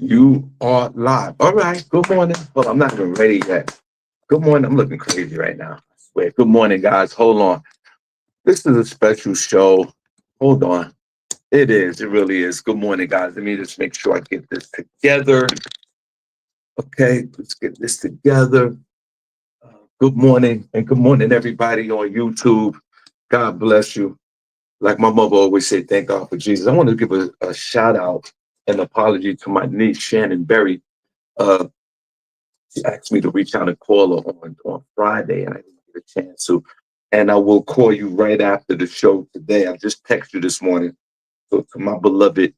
You are live. All right. Good morning. Well, I'm not even ready yet. Good morning. I'm looking crazy right now. I swear. Good morning, guys. Hold on. This is a special show. Hold on. It is. It really is. Good morning, guys. Let me just make sure I get this together. Okay. Let's get this together. Good morning. And good morning, everybody on YouTube. God bless you. Like my mother always said, thank God for Jesus. I want to give a shout out and apology to my niece, Shannon Berry. Uh, She asked me to reach out and call her on Friday, and I didn't get a chance to. And I will call you right after the show today. I just texted you this morning. So to my beloved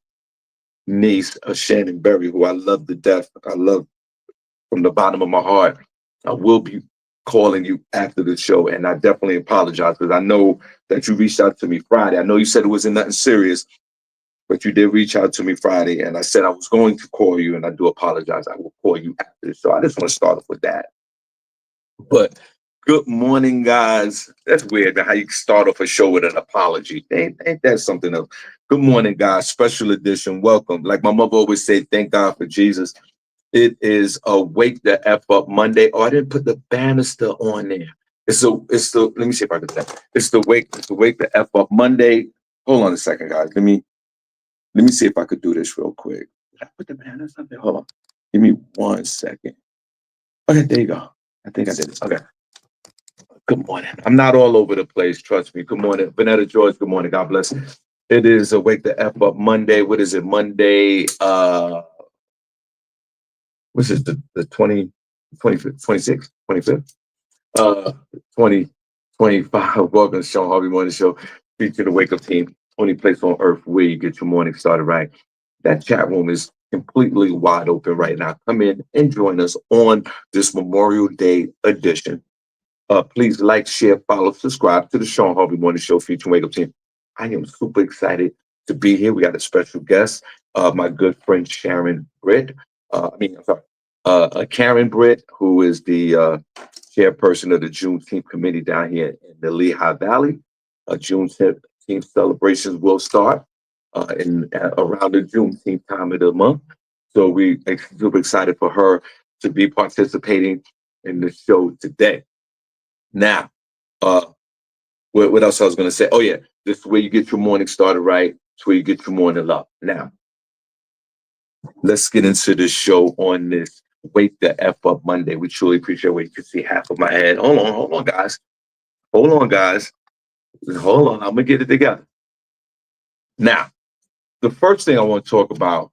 niece, Shannon Berry, who I love to death, I love from the bottom of my heart. I will be calling you after the show, and I definitely apologize because I know that you reached out to me Friday. I know you said it wasn't nothing serious, but you did reach out to me Friday, and I said I was going to call you, and I do apologize. I will call you after the show. I just want to start off with that. But good morning, guys. That's weird how you start off a show with an apology. Ain't that something else? Good morning, guys. Special edition. Welcome. Like my mother always said, thank God for Jesus. It is a Wake the F Up Monday. Oh, I didn't put the banister on there. Let me see if I can do that. It's the Wake the F Up Monday. Hold on a second, guys. Let me see if I could do this real quick. Did I put the banister up there? Hold on. Give me 1 second. Okay, there you go. I think I did it. Okay. Good morning. I'm not all over the place, trust me. Good morning. Vanetta George, good morning. God bless. It is a Wake the F Up Monday. What is it? Monday, what's this, the 20, 25th, 26th, 25th? 2025. Welcome to Shawn Harvey Morning Show. Feature the Wake Up Team. Only place on earth where you get your morning started right. That chat room is completely wide open right now. Come in and join us on this Memorial Day edition. Please like, share, follow, subscribe to the Shawn Harvey Morning Show featuring Wake Up Team. I am super excited to be here. We got a special guest, my good friend Sharon Britt. Karen Britt, who is the chairperson of the Juneteenth committee down here in the Lehigh Valley. Juneteenth celebrations will start around the Juneteenth time of the month. So we are super excited for her to be participating in the show today. Now, what else I was going to say? Oh, yeah, this is where you get your morning started right. It's where you get your morning love. Now, let's get into the show on this Wake the F Up Monday. We truly appreciate where you can see half of my head. Hold on, guys. Hold on, guys. Hold on. I'm going to get it together. Now, the first thing I want to talk about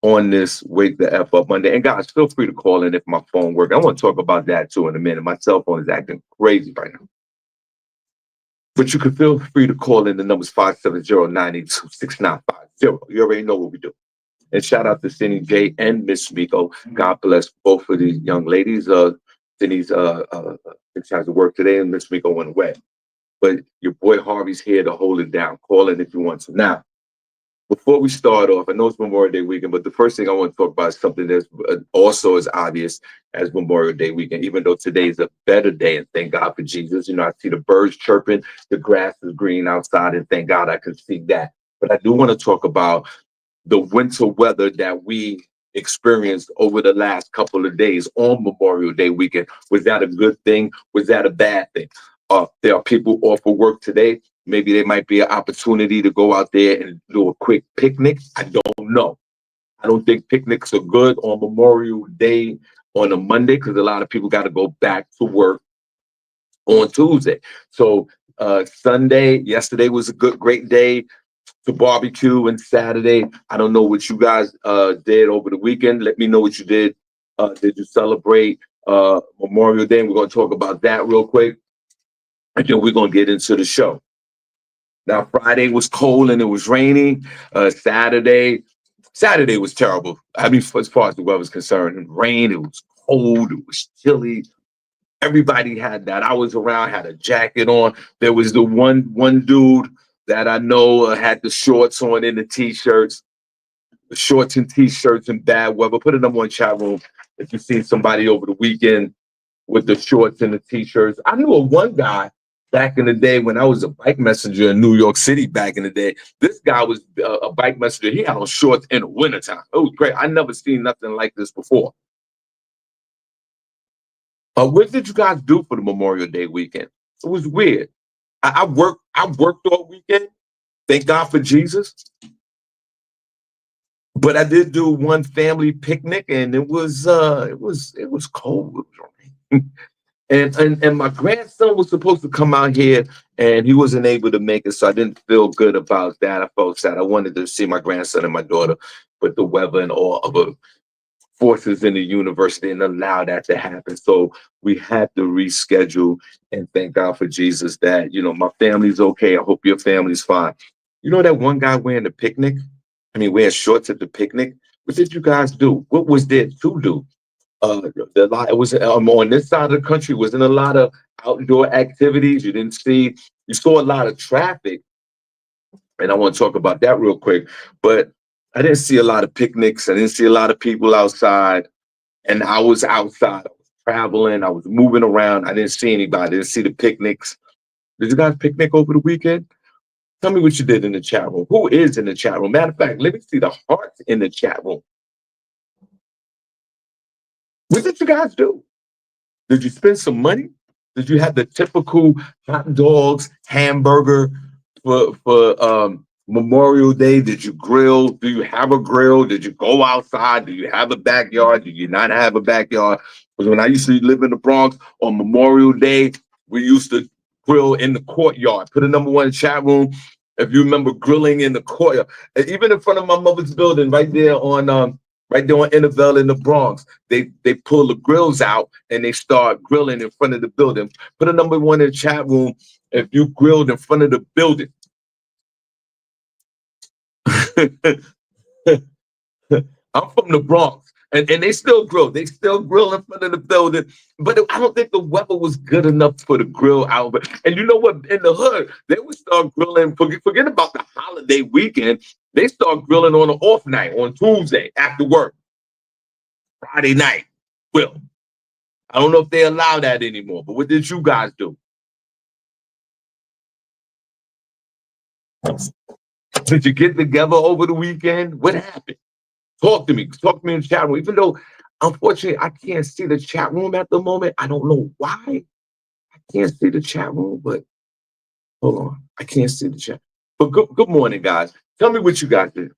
on this Wake the F Up Monday, and guys, feel free to call in if my phone works. I want to talk about that too in a minute. My cell phone is acting crazy right now. But you can feel free to call in. The number's 570-982-6950. You already know what we do. And shout out to Cindy J and Miss Miko. God bless both of these young ladies. Cindy's has to work today, and Miss Miko went away. But your boy Harvey's here to hold it down. Call in if you want to. Now, before we start off, I know it's Memorial Day weekend, but the first thing I want to talk about is something that's also as obvious as Memorial Day weekend, even though today is a better day, and thank God for Jesus. You know, I see the birds chirping, the grass is green outside, and thank God I can see that. But I do want to talk about the winter weather that we experienced over the last couple of days on Memorial Day weekend. Was that a good thing? Was that a bad thing? There are people off of work today. Maybe there might be an opportunity to go out there and do a quick picnic. I don't know. I don't think picnics are good on Memorial Day on a Monday because a lot of people got to go back to work on Tuesday. So yesterday was a great day to barbecue, and Saturday, I don't know what you guys did over the weekend. Let me know what you did. Did you celebrate Memorial Day? And we're going to talk about that real quick. And then we're going to get into the show. Now, Friday was cold and it was raining. Saturday was terrible. I mean, as far as the weather was concerned, it rained, it was cold, it was chilly. Everybody had that. I was around, had a jacket on. There was the one dude that I know had the shorts on and the t-shirts, the shorts and t-shirts in bad weather. Put a number in chat room if you see somebody over the weekend with the shorts and the t-shirts. I knew of one guy back in the day when I was a bike messenger in New York City back in the day. This guy was a bike messenger. He had on shorts in the wintertime. It was great. I never seen nothing like this before. What did you guys do for the Memorial Day weekend? It was weird. I worked all weekend. Thank God for Jesus. But I did do one family picnic, and it was cold. It was raining. And my grandson was supposed to come out here, and he wasn't able to make it, so I didn't feel good about that. I felt sad. I wanted to see my grandson and my daughter, but the weather and all other forces in the universe didn't allow that to happen. So we had to reschedule, and thank God for Jesus that, my family's okay. I hope your family's fine. You know that one guy wearing the picnic? Wearing shorts at the picnic? What did you guys do? What was there to do? It was on this side of the country, wasn't a lot of outdoor activities. You saw a lot of traffic, and I want to talk about that real quick. But I didn't see a lot of picnics. I didn't see a lot of people outside, and I was outside. I was traveling. I was moving around. I didn't see anybody. I didn't see the picnics. Did you guys picnic over the weekend? Tell me what you did in the chat room. Who is in the chat room? Matter of fact, let me see the hearts in the chat room. What did you guys do? Did you spend some money? Did you have the typical hot dogs, hamburger for Memorial Day? Did you grill? Do you have a grill? Did you go outside? Do you have a backyard? Do you not have a backyard? Because when I used to live in the Bronx on Memorial Day, we used to grill in the courtyard. Put a number one in the chat room if you remember grilling in the courtyard. And even in front of my mother's building, right there on Innerville in the Bronx, they pull the grills out and they start grilling in front of the building. Put a number one in the chat room if you grilled in front of the building. I'm from the Bronx, and they still grill. They still grill in front of the building, but I don't think the weather was good enough for the grill out. And you know what? In the hood, they would start grilling. Forget about the holiday weekend. They start grilling on an off night, on Tuesday after work, Friday night. Well, I don't know if they allow that anymore, but what did you guys do? Did you get together over the weekend? What happened? Talk to me. Talk to me in the chat room. Even though, unfortunately, I can't see the chat room at the moment. I don't know why. I can't see the chat room, but hold on. I can't see the chat. But good morning, guys. Tell me what you guys did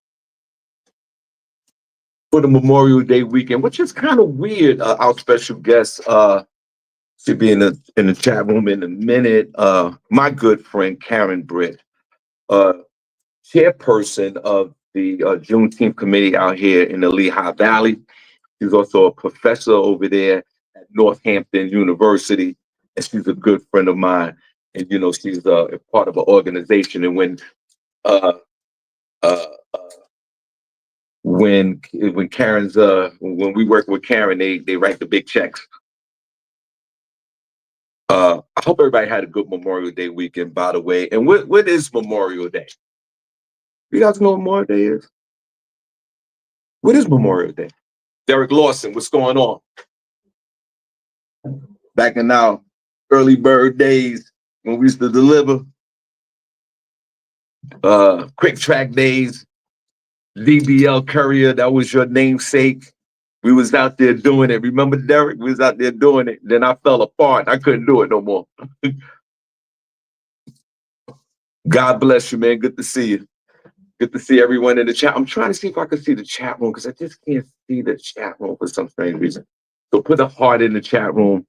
for the Memorial Day weekend, which is kind of weird. Our special guest should be in the chat room in a minute. My good friend, Karen Britt, chairperson of the Juneteenth committee out here in the Lehigh Valley. She's also a professor over there at Northampton University, and she's a good friend of mine. And she's a part of an organization. And when Karen's when we work with Karen, they write the big checks. I hope everybody had a good Memorial Day weekend, by the way. And what is Memorial Day? You guys know what Memorial Day is? What is Memorial Day? Derek Lawson, what's going on? Back in our early bird days when we used to deliver, quick track days, DBL Courier, that was your namesake. We was out there doing it. Remember, Derek? We was out there doing it. Then I fell apart. I couldn't do it no more. God bless you, man. Good to see you. Good to see everyone in the chat. I'm trying to see if I can see the chat room because I just can't see the chat room for some strange reason. So put a heart in the chat room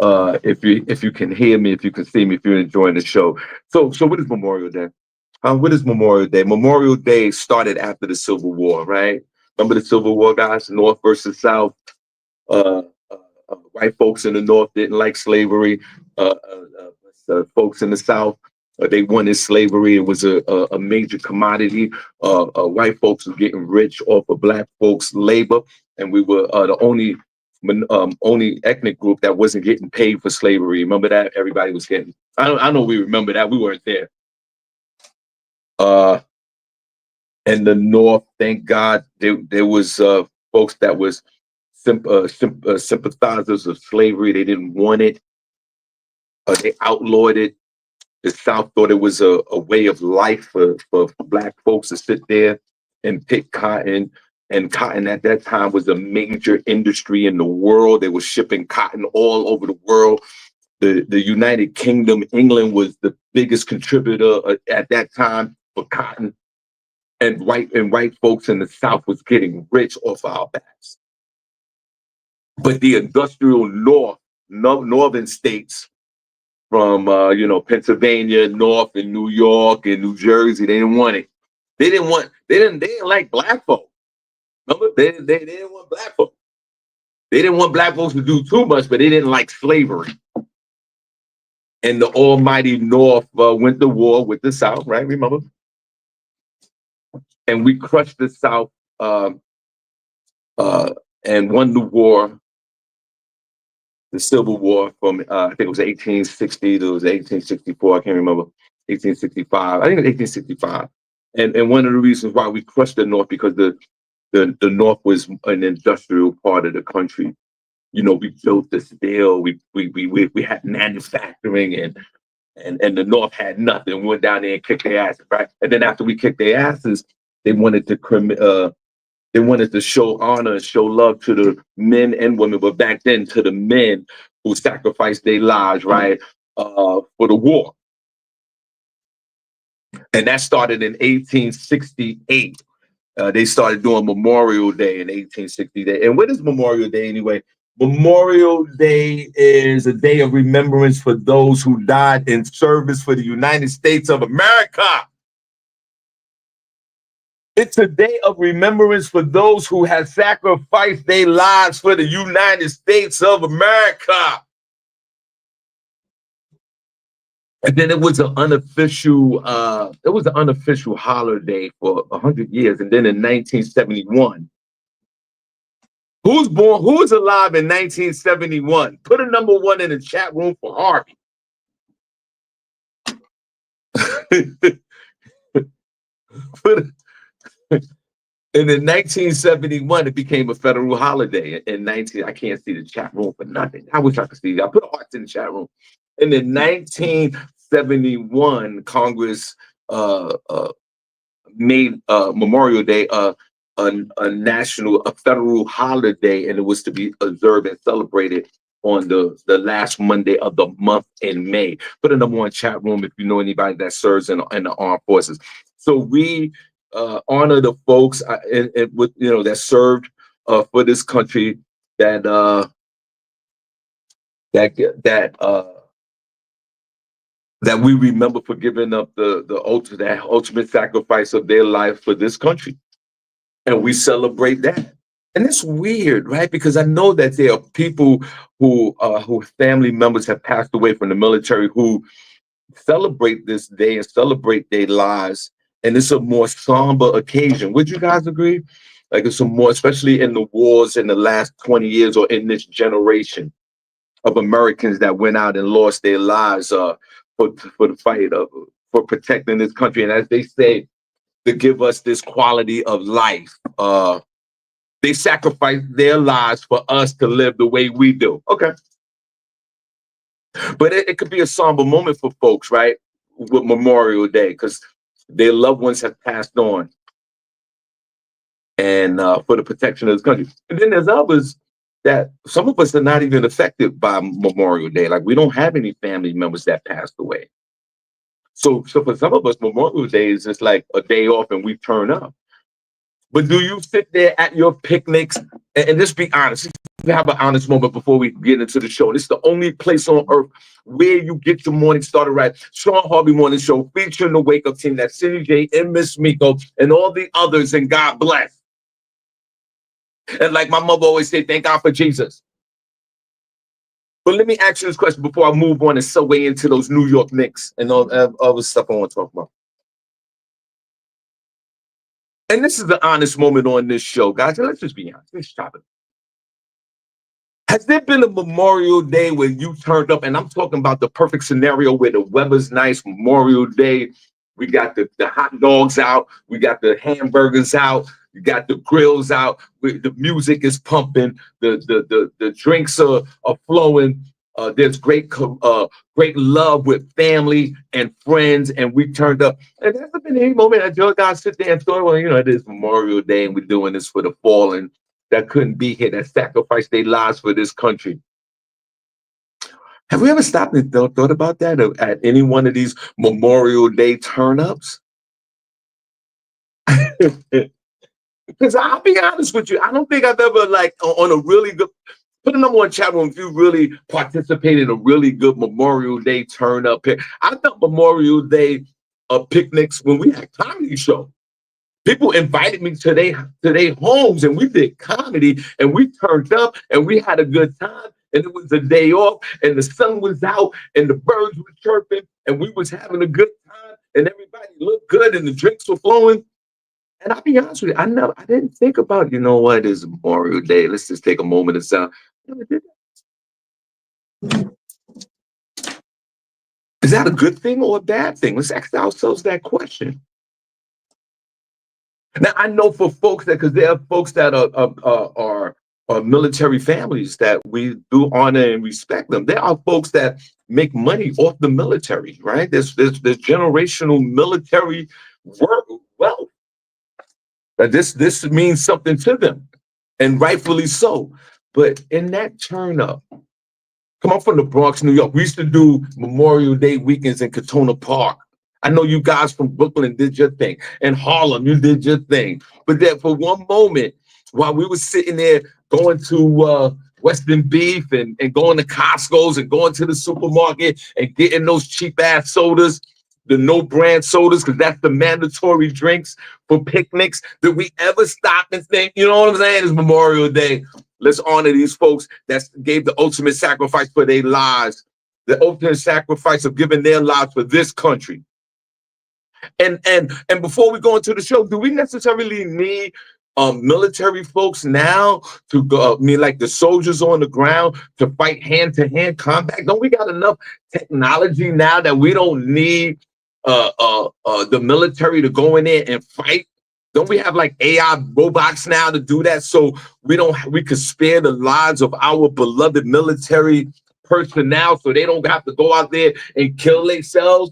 if you can hear me, if you can see me, if you're enjoying the show. So what is Memorial Day? What is Memorial Day? Memorial Day started after the Civil War, right? Remember the Civil War, guys? North versus South. White folks in the North didn't like slavery. Folks in the South, they wanted slavery. It was a major commodity. White folks were getting rich off of Black folks' labor, and we were the only ethnic group that wasn't getting paid for slavery. Remember that? Everybody was getting. I know we remember that. We weren't there. In the North, thank God, there was folks that was sympathizers of slavery. They didn't want it. They outlawed it. The South thought it was a way of life for Black folks to sit there and pick cotton. And cotton at that time was a major industry in the world. They were shipping cotton all over the world. The United Kingdom, England was the biggest contributor at that time for cotton. And white folks in the South was getting rich off our backs. But the industrial northern states, from Pennsylvania, North, and New York and New Jersey, they didn't want it. They didn't like Black folks. Remember, they didn't want Black folks. They didn't want Black folks to do too much, but they didn't like slavery. And the almighty North went to war with the South, right? Remember? And we crushed the South and won the war, the Civil War from, I think it was 1860 to 1864. I can't remember, 1865. I think it was 1865. And one of the reasons why we crushed the North, because the North was an industrial part of the country. We built the steel, we had manufacturing, and the North had nothing. We went down there and kicked their asses, right? And then after we kicked their asses, they wanted to show honor and show love to the men and women, but back then to the men who sacrificed their lives, right, for the war. And that started in 1868. They started doing Memorial Day in 1868. And what is Memorial Day anyway? Memorial Day is a day of remembrance for those who died in service for the United States of America. It's a day of remembrance for those who have sacrificed their lives for the United States of America. And then it was an unofficial holiday for 100 years. And then in 1971, who was alive in 1971? Put a number 1 in the chat room for Harvey. And in 1971, it became a federal holiday. I can't see the chat room for nothing. I wish I could see. I put hearts in the chat room. And in 1971, Congress made Memorial Day a federal holiday, and it was to be observed and celebrated on the last Monday of the month in May. Put a number 1 chat room if you know anybody that serves in the armed forces. So we honor the folks that served for this country, that we remember for giving up that ultimate sacrifice of their life for this country. And we celebrate that. And it's weird, right? Because I know that there are people who family members have passed away from the military who celebrate this day and celebrate their lives. And it's a more somber occasion. Would you guys agree? Like, it's a more, especially in the wars in the last 20 years or in this generation of Americans that went out and lost their lives for the fight for protecting this country. And as they say, to give us this quality of life, they sacrificed their lives for us to live the way we do. Okay. But it could be a somber moment for folks, right? With Memorial Day, because their loved ones have passed on, and for the protection of this country. And then there's others that some of us are not even affected by Memorial Day. Like, we don't have any family members that passed away. So for some of us, Memorial Day is just like a day off and we turn up. But do you sit there at your picnics and just be honest? We have an honest moment before we get into the show. This is the only place on earth where you get your morning started right. Shawn Harvey Morning Show, featuring the Wake Up Team. That's Cindy J and Miss Miko and all the others, and God bless. And like my mother always said, thank God for Jesus. But let me ask you this question before I move on and segue into those New York Knicks and all the stuff I want to talk about. And this is the honest moment on this show, guys. Let's just be honest. Let's stop it. Has there been a Memorial Day where you turned up, and I'm talking about the perfect scenario where the weather's nice, Memorial Day, we got the hot dogs out, we got the hamburgers out, you got the grills out, the music is pumping, the drinks are flowing, There's great love with family and friends, and we turned up. And there's been any moment that your guys sit there and thought, well, it is Memorial Day, and we're doing this for the fallen that couldn't be here, that sacrificed their lives for this country. Have we ever stopped and thought about that at any one of these Memorial Day turn-ups? Because I'll be honest with you, I don't think I've ever on a really good put a number one chat room if you really participated in a really good Memorial Day turn up. I've done Memorial Day picnics when we had comedy show. People invited me to their homes and we did comedy and we turned up and we had a good time. And it was a day off and the sun was out and the birds were chirping and we was having a good time and everybody looked good and the drinks were flowing. And I'll be honest with you, I didn't think about, what is Memorial Day? Let's just take a moment of sound. Is that a good thing or a bad thing? Let's ask ourselves that question. Now I know for folks because there are folks that are military families that we do honor and respect them. There are folks that make money off the military, right? There's generational military wealth. This means something to them, and rightfully so. But in that turn up, come on from the Bronx, New York. We used to do Memorial Day weekends in Katona Park. I know you guys from Brooklyn did your thing. In Harlem, you did your thing. But then for one moment, while we were sitting there going to Western Beef and going to Costco's and going to the supermarket and getting those cheap ass sodas, the no brand sodas, because that's the mandatory drinks for picnics. Did we ever stop and think, you know what I'm saying? It's Memorial Day. Let's honor these folks that gave the ultimate sacrifice for their lives, the ultimate sacrifice of giving their lives for this country. And before we go into the show, do we necessarily need military folks now to go? Like the soldiers on the ground to fight hand-to-hand combat? Don't we got enough technology now that we don't need the military to go in there and fight? Don't we have like AI robots now to do that? So we could spare the lives of our beloved military personnel so they don't have to go out there and kill themselves?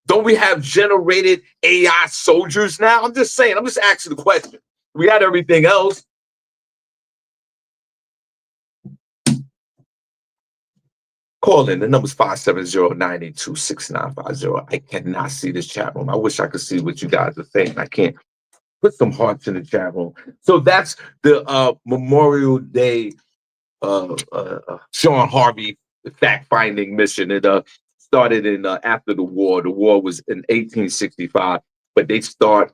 Don't we have generated AI soldiers now? I'm just saying, I'm just asking the question. We had everything else. Call in. The number's 570-982-6950. I cannot see this chat room. I wish I could see what you guys are saying. I can't. Put some hearts in the chat room. So that's the Memorial Day Shawn Harvey fact-finding mission. It started in after the war. The war was in 1865, but they start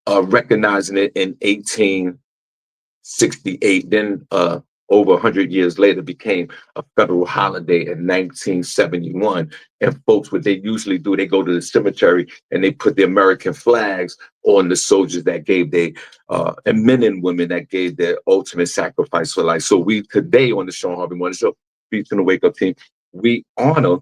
recognizing it in 1868. Then over 100 years later, became a federal holiday in 1971. And folks, what they usually do, they go to the cemetery and they put the American flags on the soldiers that gave and men and women that gave their ultimate sacrifice for life. So we today on the Shawn Harvey Morning Show, featuring the Wake Up Team, we honor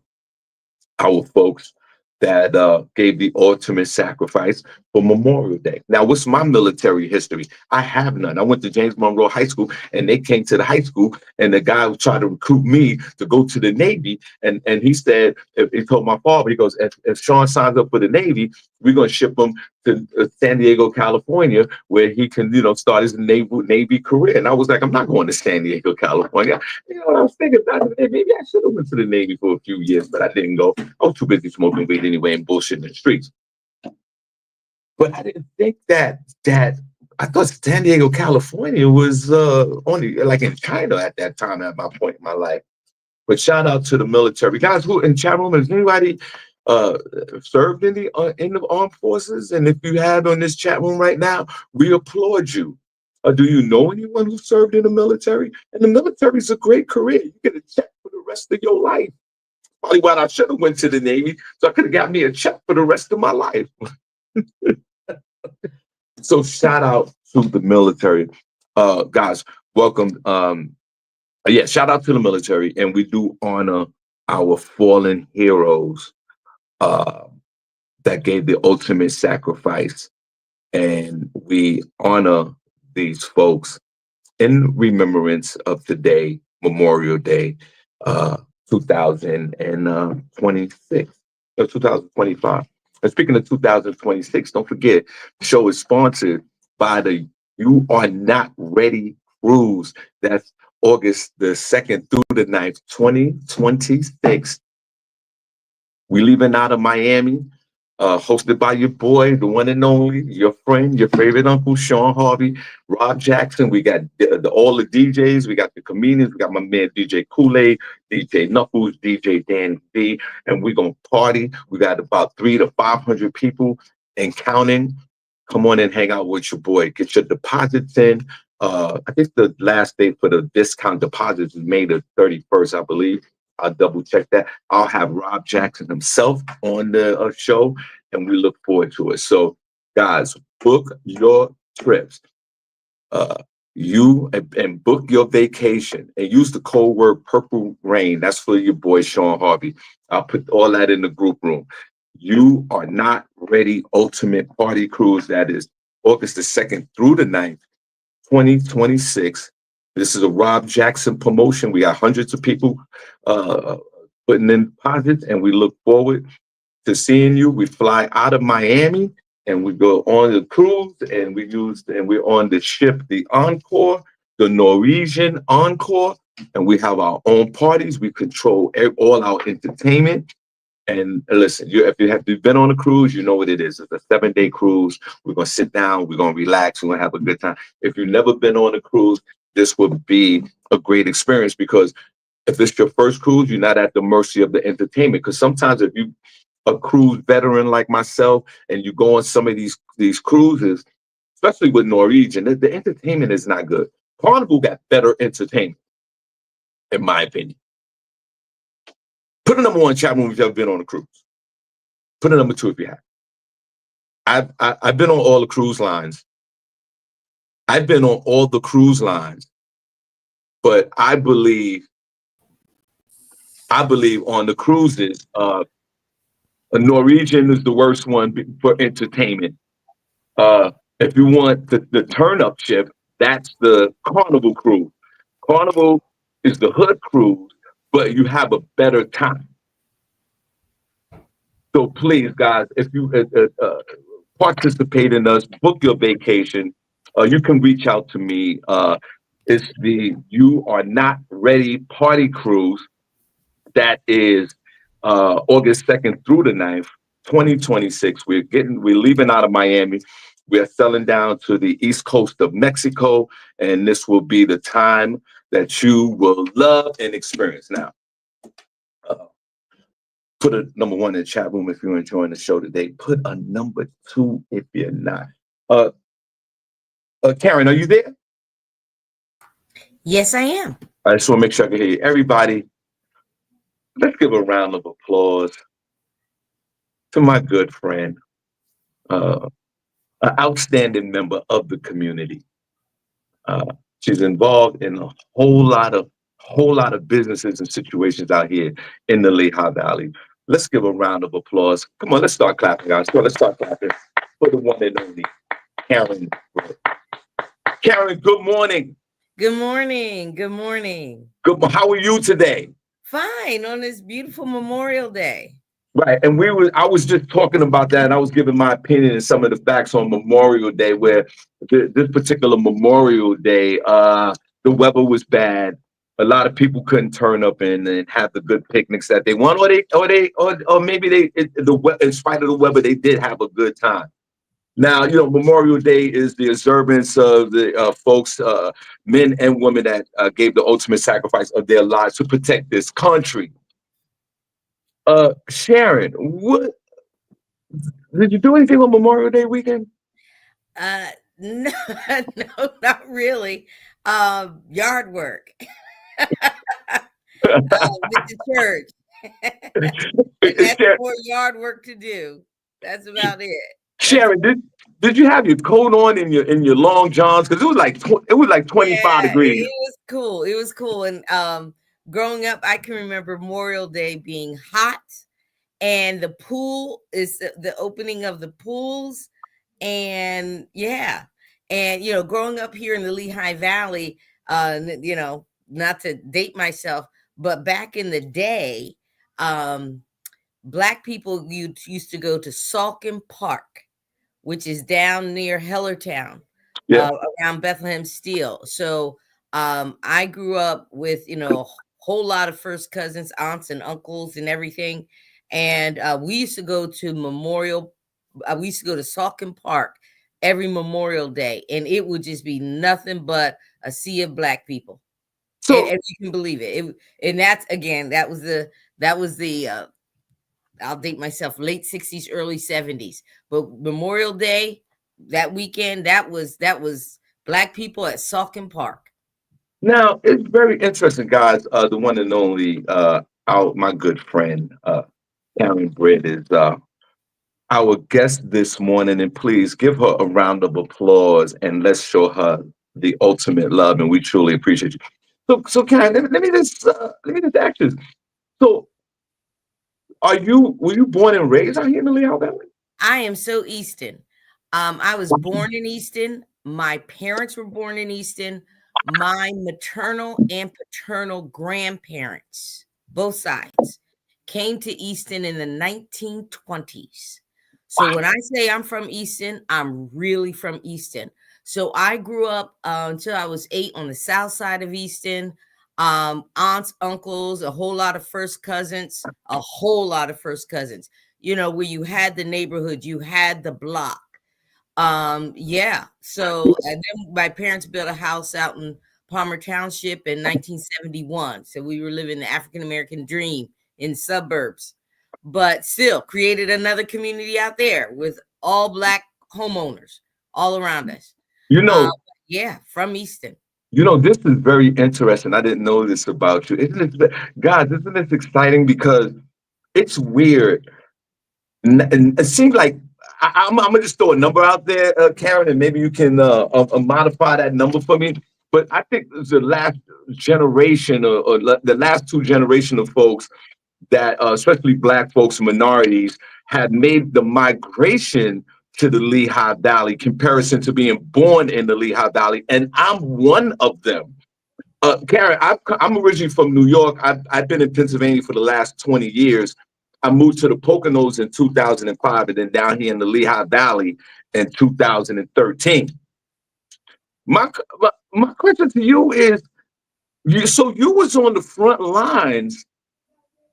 our folks that gave the ultimate sacrifice for Memorial Day. Now, what's my military history? I have none. I went to James Monroe High School, and they came to the high school, and the guy tried to recruit me to go to the Navy, and he said, he told my father, he goes, if Shawn signs up for the Navy, we're going to ship him to San Diego, California, where he can, start his Navy career. And I was like, I'm not going to San Diego, California. What I was thinking about, maybe I should have went to the Navy for a few years, but I didn't go. I was too busy smoking weed anyway and bullshitting in the streets. But I didn't think that I thought San Diego, California was only like in China at that time at my point in my life. But shout out to the military. Guys who in chat room, is anybody served in the armed forces? And if you have on this chat room right now, we applaud you. Do you know anyone who served in the military? And the military is a great career. You get a check for the rest of your life. Probably why I should have went to the Navy, so I could have got me a check for the rest of my life. So shout out to the military. Guys, welcome. Shout out to the military. And we do honor our fallen heroes that gave the ultimate sacrifice. And we honor these folks in remembrance of today, Memorial Day. 2026 or 2025. And speaking of 2026, don't forget the show is sponsored by the You Are Not Ready cruise. That's August the 2nd through the 9th, 2026. We leaving out of Miami, hosted by your boy, the one and only, your friend, your favorite uncle, Shawn Harvey, Rob Jackson. We got all the DJs. We got the comedians. We got my man DJ Kool-Aid, DJ Knuckles, DJ Dan B, and we're gonna party. We got about 300 to 500 people and counting. Come on and hang out with your boy. Get your deposits in. I think the last day for the discount deposits is May the 31st, I believe. I'll double check that. I'll have Rob Jackson himself on the show, and we look forward to it. So, guys, book your trips. And book your vacation and use the code word Purple Rain. That's for your boy Shawn Harvey. I'll put all that in the group room. You Are Not Ready Ultimate Party Cruise. That is August the 2nd through the 9th, 2026. This is a Rob Jackson promotion. We got hundreds of people putting in deposits, and we look forward to seeing you. We fly out of Miami and we go on the cruise, and we're on the ship, the Encore, the Norwegian Encore, and we have our own parties. We control all our entertainment. And listen, if you've been on a cruise, you know what it is. It's a 7-day cruise. We're gonna sit down, we're gonna relax, we're gonna have a good time. If you've never been on a cruise, this would be a great experience, because if it's your first cruise, you're not at the mercy of the entertainment. Because sometimes if you a cruise veteran like myself and you go on some of these cruises, especially with Norwegian, the entertainment is not good. Carnival got better entertainment, in my opinion. Put a number one chat room if you've ever been on a cruise. Put a number two if you have. I've been on all the cruise lines. I've been on all the cruise lines, but I believe on the cruises, a Norwegian is the worst one for entertainment. If you want the turn-up ship, that's the Carnival cruise. Carnival is the hood cruise, but you have a better time. So please, guys, if you participate in us, book your vacation. You can reach out to me. It's the You Are Not Ready Party Cruise. That is August 2nd through the 9th, 2026. We're leaving out of Miami. We're sailing down to the east coast of Mexico, and this will be the time that you will love and experience. Now, put a number one in the chat room if you're enjoying the show today. Put a number two if you're not. Karen, are you there? Yes, I am. I just want to make sure I can hear you. Everybody, let's give a round of applause to my good friend, an outstanding member of the community. She's involved in a whole lot of businesses and situations out here in the Lehigh Valley. Let's give a round of applause. Come on, let's start clapping, guys. Come on, let's start clapping for the one and only Karen Britt. Karen, good morning. Good morning. Good morning. How are you today? Fine, on this beautiful Memorial Day. Right, and I was just talking about that, and I was giving my opinion and some of the facts on Memorial Day, where this particular Memorial Day, the weather was bad. A lot of people couldn't turn up and have the good picnics that they want, or maybe in spite of the weather, they did have a good time. Now, Memorial Day is the observance of the folks, men and women that gave the ultimate sacrifice of their lives to protect this country. Sharon, what did you do anything on Memorial Day weekend? No, no, not really. Yard work with the church. That's more yard work to do. That's about it. Sharon, did you have your coat on in your long johns? Because it was like 25 degrees. It was cool. It was cool. And growing up, I can remember Memorial Day being hot, and the pool is the opening of the pools. And yeah. And growing up here in the Lehigh Valley, not to date myself, But back in the day, um, Black people used to go to Salkin Park, which is down near Hellertown, Yeah. around Bethlehem Steel. So I grew up with, a whole lot of first cousins, aunts, and uncles, and everything. And we used to go to we used to go to Salkin Park every Memorial Day, and it would just be nothing but a sea of Black people. And, So and you can believe it. And that's, again, that was the I'll date myself, late 60s, early 70s. But Memorial Day, that weekend, that was Black people at Salkin Park. now it's very interesting, guys. The one and only my good friend Karen Britt is our guest this morning, and please give her a round of applause and let's show her the ultimate love, and we truly appreciate you. So Karen, let me just ask you. So, were you born and raised out here in the Lehigh Valley? I am so Easton. I was born in Easton. My parents were born in Easton. My maternal and paternal grandparents, both sides, came to Easton in the 1920s. So when I say I'm from Easton, I'm really from Easton. So I grew up until I was 8 on the south side of Easton. Aunts, uncles, a whole lot of first cousins, a whole lot of first cousins. Where you had the neighborhood, you had the block. Yeah. So, and then my parents built a house out in Palmer Township in 1971. So we were living the African American dream in suburbs, but still created another community out there with all Black homeowners all around us. You Uh, know, yeah, from Easton. this is very interesting. I didn't know this about you. Guys, isn't this exciting? Because it's weird. And it seems like I'm gonna just throw a number out there, Karen, and maybe you can modify that number for me. But I think it's the last generation, or the last two generation of folks that, especially Black folks and minorities, have made the migration to the Lehigh Valley, comparison to being born in the Lehigh Valley, and I'm one of them. Karen, I'm originally from New York. I've been in Pennsylvania for the last 20 years. I moved to the Poconos in 2005, and then down here in the Lehigh Valley in 2013. My question to you is, so you was on the front lines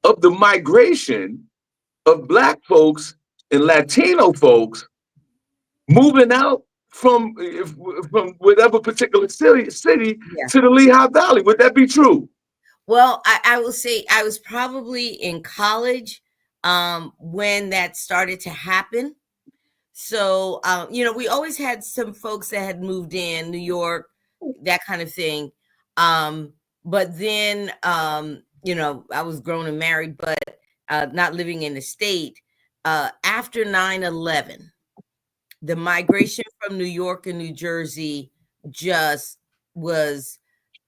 of the migration of Black folks and Latino folks moving out from whatever particular city Yeah. to the Lehigh Valley. Would that be true? Well, I will say I was probably in college when that started to happen. So, we always had some folks that had moved in New York, that kind of thing. But then, I was grown and married, but not living in the state. After 9/11, the migration from New York and New Jersey just was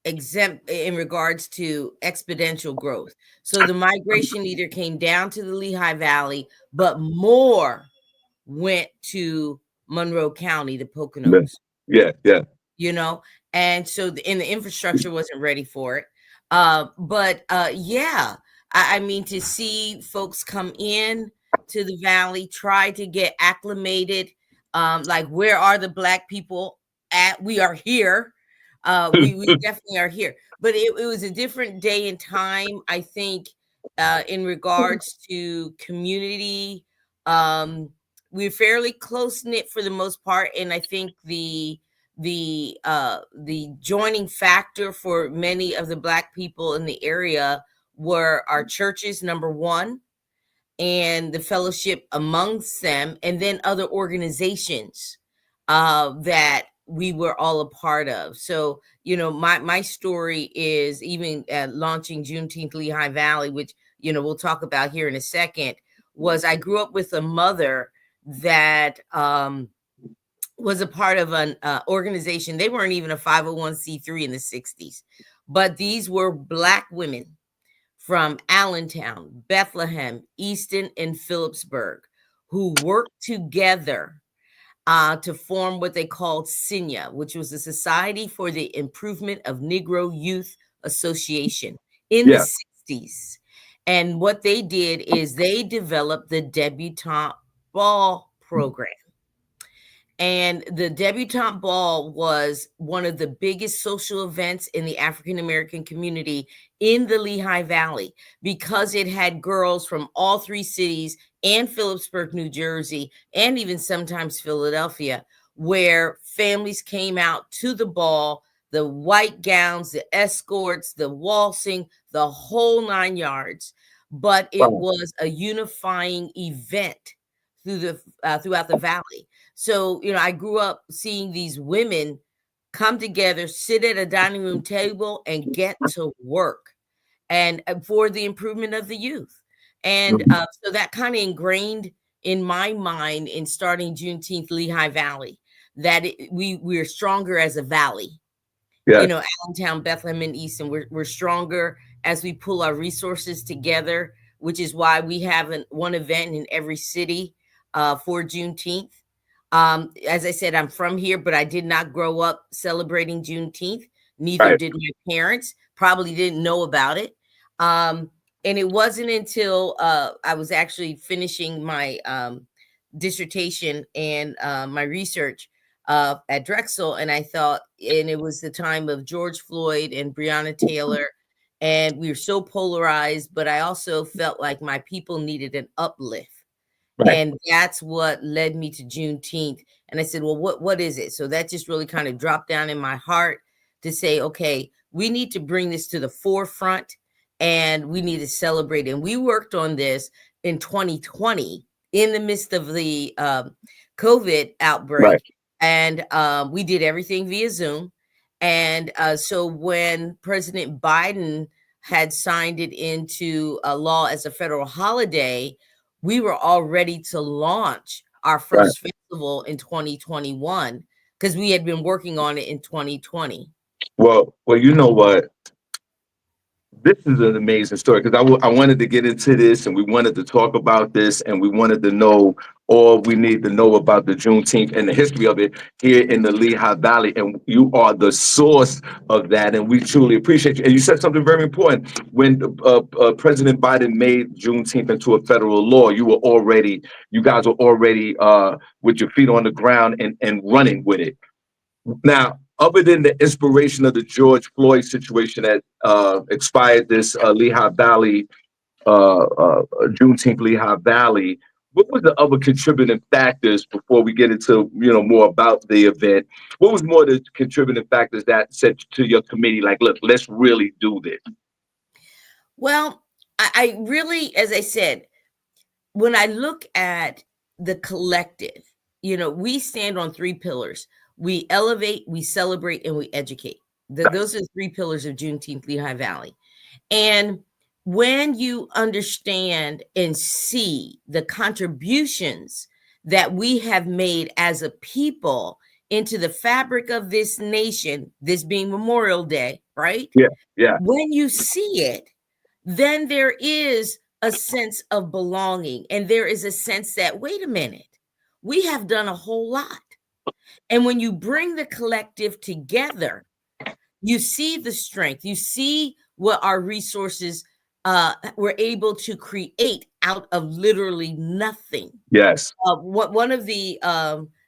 exempt in regards to exponential growth. So the migration either came down to the Lehigh Valley, but more went to Monroe County, the Yeah, Poconos, yeah, yeah. you know, and so the infrastructure wasn't ready for it. But yeah, I mean, to see folks come in to the valley, try to get acclimated, like, where are the Black people at? We are here. We definitely are here. But it was a different day and time, I think, in regards to community. We're fairly close knit for the most part, and I think the joining factor for many of the Black people in the area were our churches, number one, and the fellowship amongst them, and then other organizations that we were all a part of. So, my story is even launching Juneteenth Lehigh Valley, which, we'll talk about here in a second, was I grew up with a mother that was a part of an organization. They weren't even a 501c3 in the 60s, but these were Black women from Allentown, Bethlehem, Easton, and Phillipsburg who worked together to form what they called SINYA, which was the Society for the Improvement of Negro Youth Association. in the Yeah. 60s. And what they did is they developed the debutante ball program. And the debutante ball was one of the biggest social events in the African American community in the Lehigh Valley, because it had girls from all three cities and Phillipsburg, New Jersey, and even sometimes Philadelphia, where families came out to the ball, the white gowns, the escorts, the waltzing, the whole 9 yards. But it Wow. was a unifying event throughout the valley. So, I grew up seeing these women come together, sit at a dining room table, and get to work, and for the improvement of the youth. And Mhm. so that kind of ingrained in my mind in starting Juneteenth Lehigh Valley, that we're stronger as a valley. Yes. Allentown, Bethlehem, and Easton, we're stronger as we pull our resources together, which is why we have one event in every city for Juneteenth. As I said, I'm from here, but I did not grow up celebrating Juneteenth. Neither Right. did my parents. Probably didn't know about it. And it wasn't until I was actually finishing my dissertation and my research at Drexel, and I thought, and it was the time of George Floyd and Breonna Taylor, and we were so polarized, but I also felt like my people needed an uplift. Right. And that's what led me to Juneteenth. And I said, well, what is it? So that just really kind of dropped down in my heart to say, okay, we need to bring this to the forefront and we need to celebrate. And we worked on this in 2020 in the midst of the COVID Right. outbreak. And we did everything via Zoom. And so when President Biden had signed it into a law as a federal holiday, we were all ready to launch our Right. first festival in 2021 because we had been working on it in 2020. Well, you know what? This is an amazing story because I wanted to get into this and we wanted to talk about this and we wanted to know all we need to know about the Juneteenth and the history of it here in the Lehigh Valley. And you are the source of that. And we truly appreciate you. And you said something very important. When President Biden made Juneteenth into a federal law, you guys were already with your feet on the ground and running with it. Now, other than the inspiration of the George Floyd situation that expired this Lehigh Valley, Juneteenth Lehigh Valley, what were the other contributing factors before we get into more about the event? What was more the contributing factors that said to your committee, like, look, let's really do this? Well, I really, as I said, when I look at the collective, we stand on three pillars. We elevate, we celebrate, and we educate. Those are the three pillars of Juneteenth Lehigh Valley. And when you understand and see the contributions that we have made as a people into the fabric of this nation, this being Memorial Day, right? Yeah, yeah, When you see it, then there is a sense of belonging. And there is a sense that, wait a minute, we have done a whole lot. And when you bring the collective together, you see the strength, you see what our resources were able to create out of literally nothing. yes, One of the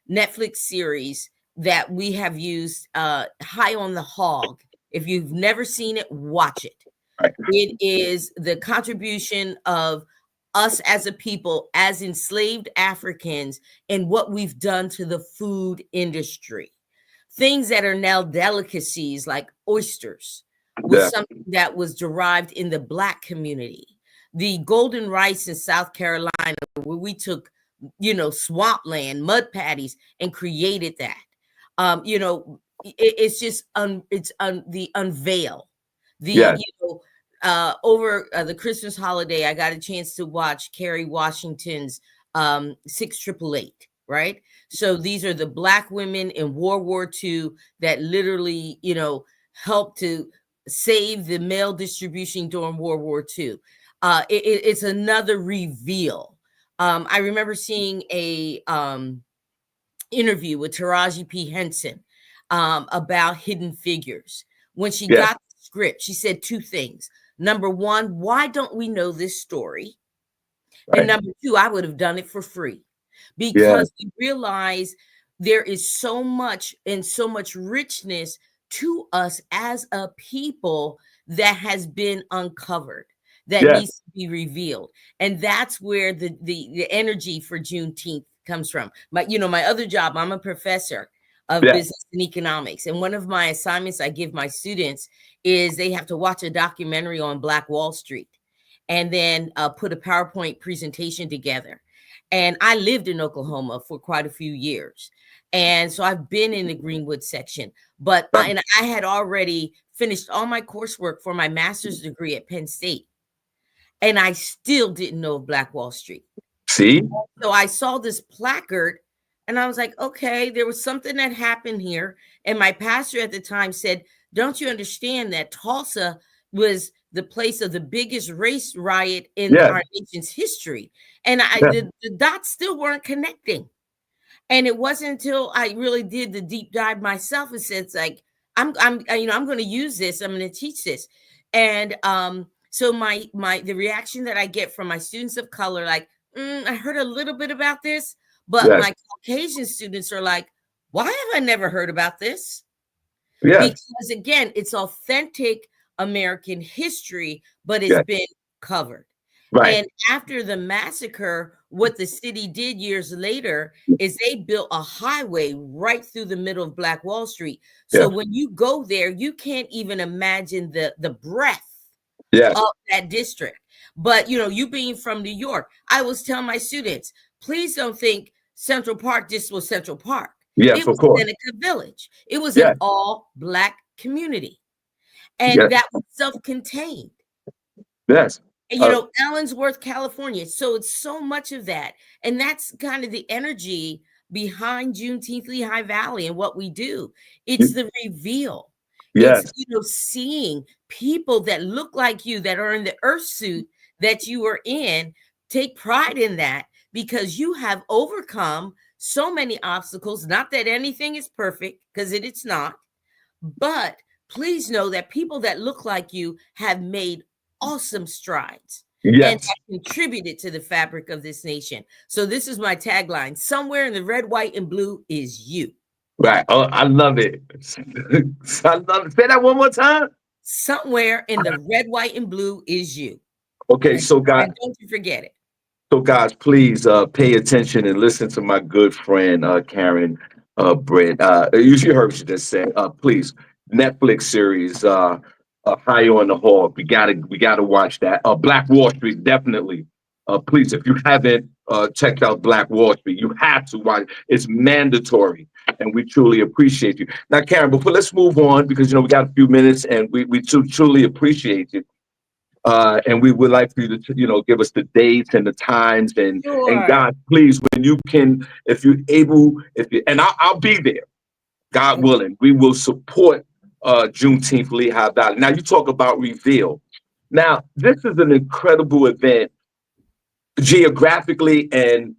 Netflix series that we have used, High on the Hog. If you've never seen it, watch it. right, It is the contribution of us as a people, as enslaved Africans, and what we've done to the food industry. Things that are now delicacies like oysters was yeah, something that was derived in the Black community. The golden rice in South Carolina, where we took, swampland, mud patties, and created that. It's just the unveil. The yes, over the Christmas holiday, I got a chance to watch Kerry Washington's 6888, right? So these are the Black women in World War II that literally, helped to save the mail distribution during World War II. It's another reveal. I remember seeing a interview with Taraji P. Henson about Hidden Figures. When she yes, got the script, she said two things. Number one, why don't we know this story? And Right. number two, I would have done it for free Yeah. because we realize there is so much and so much richness to us as a people that has been uncovered, that Yeah. needs to be revealed. And that's where the energy for Juneteenth comes from. My other job, I'm a professor of Yeah. business and economics. And one of my assignments I give my students is they have to watch a documentary on Black Wall Street and then put a PowerPoint presentation together. And I lived in Oklahoma for quite a few years. And so I've been in the Greenwood section, but Right. I had already finished all my coursework for my master's degree at Penn State. And I still didn't know of Black Wall Street. See? So I saw this placard and I was like, okay, there was something that happened here. And my pastor at the time said, don't you understand that Tulsa was the place of the biggest race riot in Yeah. our nation's history? And Yeah. the dots still weren't connecting. And it wasn't until I really did the deep dive myself and said, it's like, I'm going to use this. I'm going to teach this. And so the reaction that I get from my students of color, like, I heard a little bit about this, but Yes. my Caucasian students are like, why have I never heard about this? Yes. Because again, it's authentic American history, but it's Yes. been covered. Right. And after the massacre, what the city did years later is they built a highway right through the middle of Black Wall Street. So Yeah. when you go there, you can't even imagine the breadth Yes. of that district. But you being from New York, I was telling my students, please don't think Central Park just was Central Park. Yes, It of was course. Seneca Village. It was an Yes. all Black community. And Yes. that was self-contained. Yes. And, Allensworth, California. So it's so much of that. And that's kind of the energy behind Juneteenth Lehigh Valley and what we do. It's the reveal. It's, Yes. seeing people that look like you, that are in the earth suit that you are in. Take pride in that because you have overcome so many obstacles. Not that anything is perfect, because it's not. But please know that people that look like you have made awesome strides and Yes. have contributed to the fabric of this nation. So this is my tagline: somewhere in the red, white, and blue is you. Right. Oh, I love it. I love it. Say that one more time. Somewhere in the red, white, and blue is you. Okay, so guys, And don't you forget it. please pay attention and listen to my good friend Karen Britt. You heard what she just said. Please, Netflix series High on the Hog. We gotta watch that. Black Wall Street, definitely. Please, if you haven't checked out Black Wall Street, you have to watch it. It's mandatory, and we truly appreciate you. Now, Karen, before let's move on because we got a few minutes, and we truly appreciate you. And we would like for you to, give us the dates and the times and Sure. God, please, when you can, if you're able, and I'll be there, God willing, we will support Juneteenth Lehigh Valley. Now you talk about reveal. Now this is an incredible event geographically and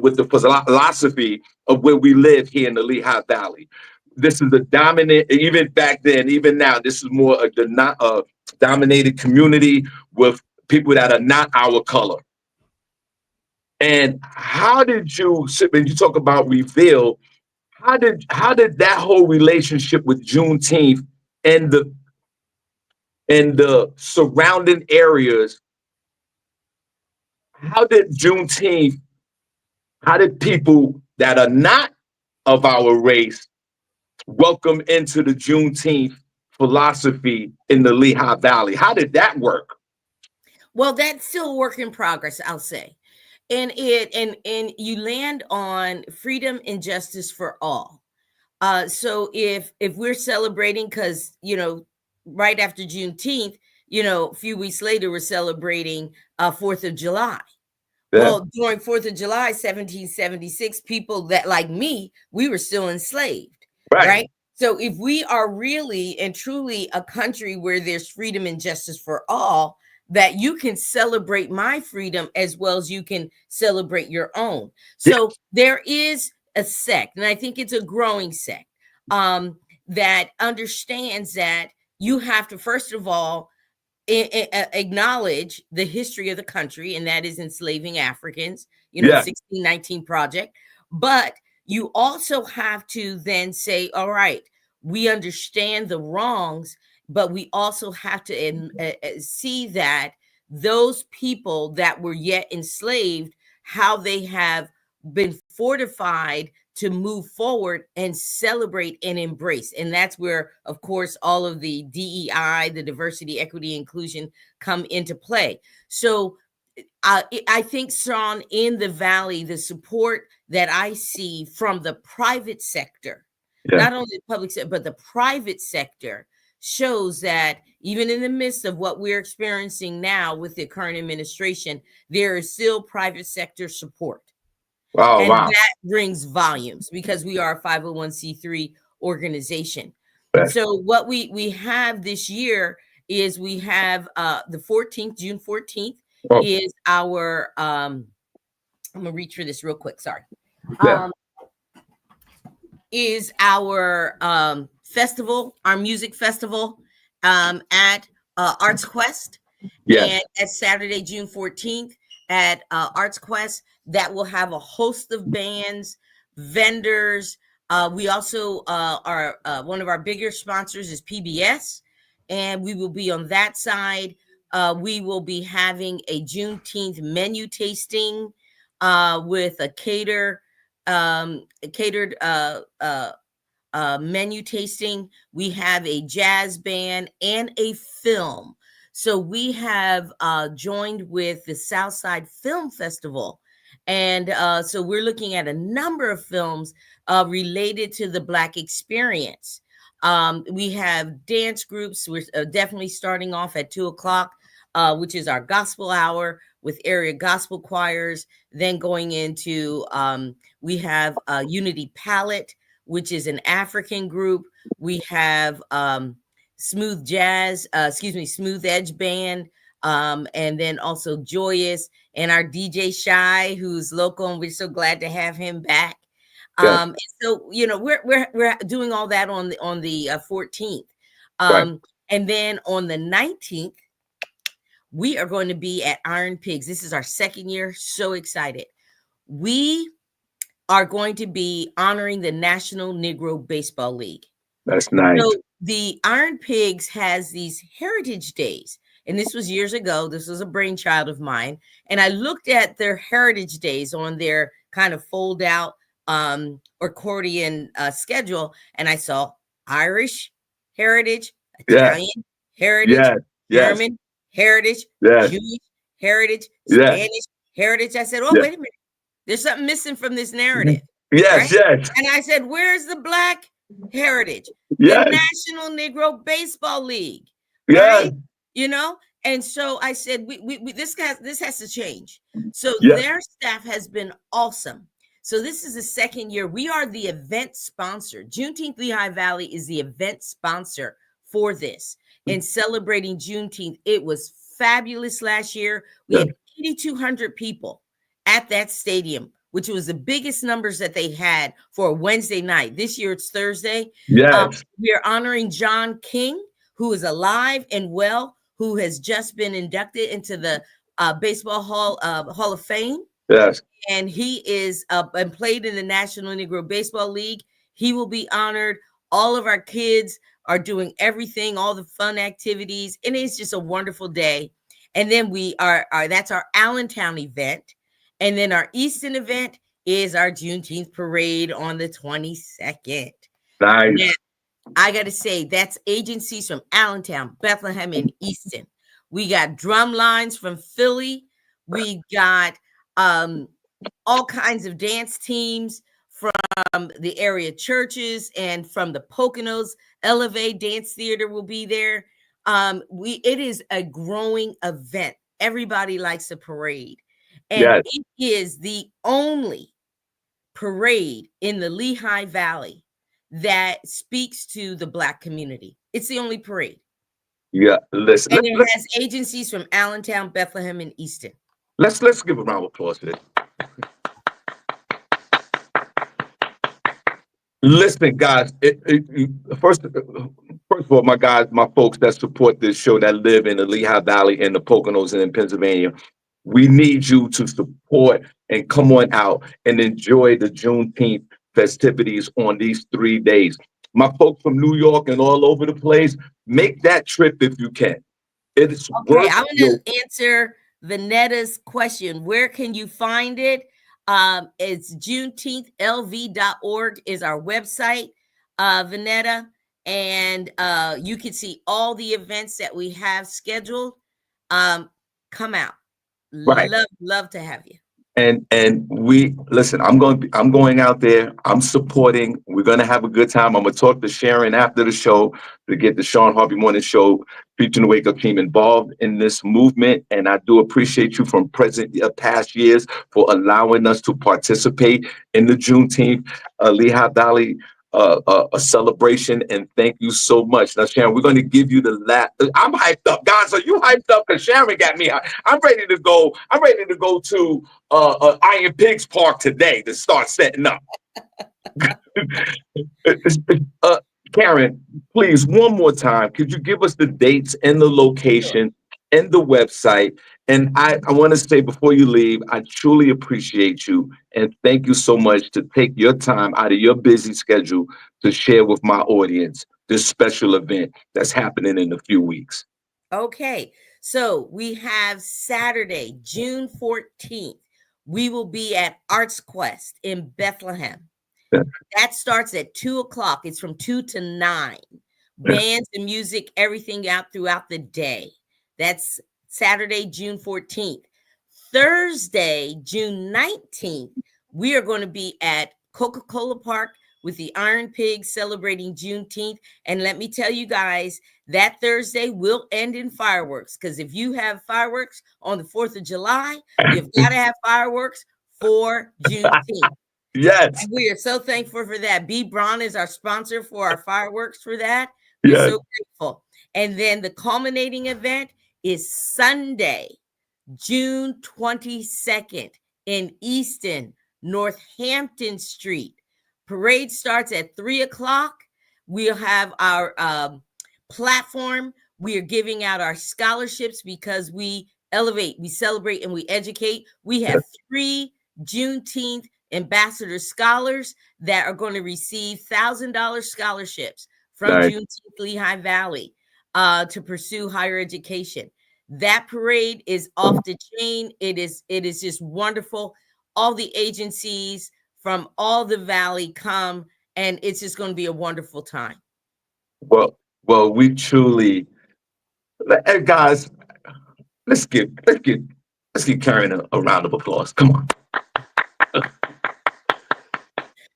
with the philosophy of where we live here in the Lehigh Valley. This is a dominant, even back then, even now, this is more of the not dominated community with people that are not our color. And how did you, when you talk about reveal, how did that whole relationship with Juneteenth and the surrounding areas, how did Juneteenth, how did people that are not of our race welcome into the Juneteenth philosophy in the Lehigh Valley? How did that work? Well, that's still a work in progress, I'll say. And you land on freedom and justice for all. So if we're celebrating, because right after Juneteenth, a few weeks later we're celebrating 4th of July. Yeah. Well, during 4th of July, 1776, people that like me, we were still enslaved, right? So if we are really and truly a country where there's freedom and justice for all, that you can celebrate my freedom as well as you can celebrate your own. So there is a sect, and I think it's a growing sect, that understands that you have to, first of all, acknowledge the history of the country, and that is enslaving Africans, Yeah. 1619 project. But you also have to then say, all right, we understand the wrongs, but we also have to see that those people that were yet enslaved, how they have been fortified to move forward and celebrate and embrace. And that's where, of course, all of the DEI, the diversity, equity, inclusion come into play. So I think, Shawn, in the Valley, the support that I see from the private sector, Yeah. not only the public sector, but the private sector, shows that even in the midst of what we're experiencing now with the current administration, there is still private sector support. Oh, And wow. that brings volumes because we are a 501c3 organization. Right. So what we have this year is we have the 14th, June 14th Oh, is our I'm gonna reach for this real quick, sorry. yeah. Is our festival, our music festival at Arts Quest. Yes. And at Saturday, June 14th at Arts Quest, that will have a host of bands, vendors. We also are one of our bigger sponsors is PBS, and we will be on that side. We will be having a Juneteenth menu tasting with a catered menu tasting. We have a jazz band and a film. So we have joined with the Southside Film Festival. And so we're looking at a number of films related to the Black experience. We have dance groups. We're definitely starting off at 2:00, which is our gospel hour with area gospel choirs. Then going into, we have Unity Palette, which is an African group. We have Smooth Edge Band, and then also Joyous, and our DJ Shy, who's local, and we're so glad to have him back. Yes. And so we're doing all that on the 14th, Right. and then on the 19th we are going to be at Iron Pigs. This is our second year. So excited. We are going to be honoring the National Negro Baseball League. That's nice. So the Iron Pigs has these heritage days. And this was years ago. This was a brainchild of mine. And I looked at their heritage days on their kind of fold out accordion schedule. And I saw Irish heritage, Italian heritage, Yes. Yes. German heritage, Yes. Jewish heritage, Yes. Spanish heritage. I said, oh, Yes. wait a minute. There's something missing from this narrative. Yes. Right? Yes. And I said, where's the Black heritage? Yes. The National Negro Baseball League. Yes. Right? And so I said, this has to change. So Yes. their staff has been awesome. So this is the second year. We are the event sponsor. Juneteenth Lehigh Valley is the event sponsor for this. And celebrating Juneteenth, it was fabulous last year. We had 8,200 people at that stadium, which was the biggest numbers that they had for a Wednesday night. This year it's Thursday. Yes. We are honoring John King, who is alive and well, who has just been inducted into the Baseball Hall of Fame. Yes. And he is and played in the National Negro Baseball League. He will be honored. All of our kids are doing everything, all the fun activities, and it's just a wonderful day. And then we are that's our Allentown event. And then our Easton event is our Juneteenth parade on the 22nd. Nice. Now, I got to say, that's agencies from Allentown, Bethlehem, and Easton. We got drum lines from Philly. We got all kinds of dance teams from the area churches and from the Poconos. Elevate Dance Theater will be there. It is a growing event. Everybody likes a parade. And it is the only parade in the Lehigh Valley that speaks to the Black community. It's the only parade. Yeah, listen. And it has agencies from Allentown, Bethlehem, and Easton. Let's give a round of applause for this. Listen, guys. First of all, my guys, my folks that support this show that live in the Lehigh Valley and the Poconos and in Pennsylvania, we need you to support and come on out and enjoy the Juneteenth festivities on these 3 days. My folks from New York and all over the place, make that trip if you can. It is Okay, worth I'm your going to answer Vanetta's question. Where can you find it? It's juneteenthlv.org is our website, Vanetta, and you can see all the events that we have scheduled. Come out. right. Love to have you. And we listen. I'm going out there. I'm supporting. We're gonna have a good time. I'm gonna talk to Sharon after the show to get the Shawn Harvey Morning Show featuring the Wake Up Team involved in this movement. And I do appreciate you from past years for allowing us to participate in the Juneteenth Lehigh Valley a celebration. And thank you so much. Now, Sharon, we're going to give you the last. I'm hyped up, guys. Are you hyped up? Because Sharon got me. I'm ready to go. I'm ready to go to Iron Pigs Park today to start setting up. uh, Karen, please, one more time, could you give us the dates and the Sure. location and the website? And I want to say before you leave, I truly appreciate you and thank you so much to take your time out of your busy schedule to share with my audience this special event that's happening in a few weeks. Okay, so we have Saturday, June 14th. We will be at Arts Quest in Bethlehem. Yeah, That starts at 2 o'clock. It's from 2 to 9. yeah, Bands and music, everything out throughout the day. That's Saturday, June 14th. Thursday, June 19th, we are going to be at Coca-Cola Park with the Iron Pigs celebrating Juneteenth. And let me tell you guys, that Thursday will end in fireworks, because if you have fireworks on the 4th of July, you've got to have fireworks for Juneteenth. yes, And we are so thankful for that. B. Braun is our sponsor for our fireworks for that. We're yes. so grateful. And then the culminating event is Sunday, June 22nd in Easton, Northampton Street. Parade starts at 3 o'clock. We'll have our platform. We are giving out our scholarships because we elevate, we celebrate, and we educate. We have 3 Juneteenth ambassador scholars that are going to receive $1,000 scholarships from Nice. Juneteenth Lehigh Valley to pursue higher education. That parade is off the chain. It is just wonderful. All the agencies from all the valley come, and it's just going to be a wonderful time. Well, we truly, guys. Let's give Karen a round of applause. Come on.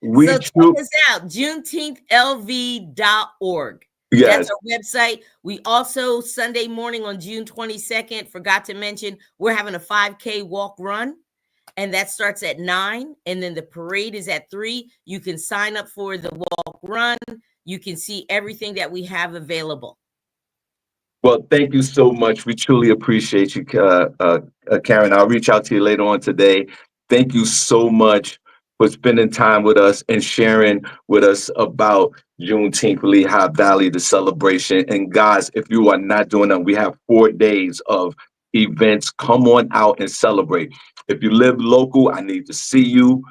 We So check truly, us out, juneteenthlv.org. That's yes. our website. We also, Sunday morning on June 22nd, forgot to mention, we're having a 5K walk run, and that starts at 9, and then the parade is at 3. You can sign up for the walk run. You can see everything that we have available. Well, thank you so much. We truly appreciate you, Karen. I'll reach out to you later on today. Thank you so much for spending time with us and sharing with us about Juneteenth, Lehigh Valley, the celebration. And guys, if you are not doing that, we have 4 days of events. Come on out and celebrate. If you live local, I need to see you.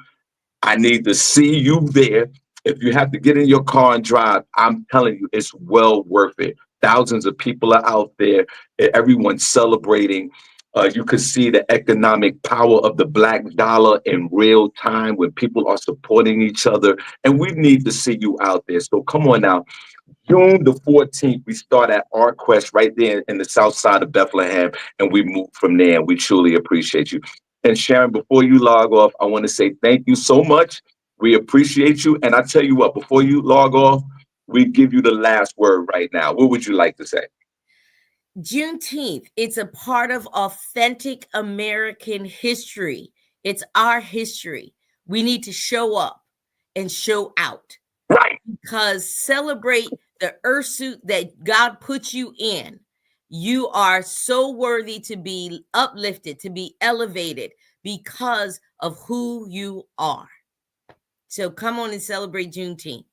I need to see you there. If you have to get in your car and drive, I'm telling you, it's well worth it. Thousands of people are out there. Everyone's celebrating. You can see the economic power of the black dollar in real time when people are supporting each other. And we need to see you out there. So come on now. June the 14th, we start at Art Quest right there in the south side of Bethlehem, and we move from there. We truly appreciate you. And Sharon, before you log off, I want to say thank you so much. We appreciate you. And I tell you what, before you log off, we give you the last word right now. What would you like to say? Juneteenth, it's a part of authentic American history. It's our history. We need to show up and show out, Right. because celebrate the earth suit that God put you in. You are so worthy to be uplifted, to be elevated because of who you are. So come on and celebrate Juneteenth.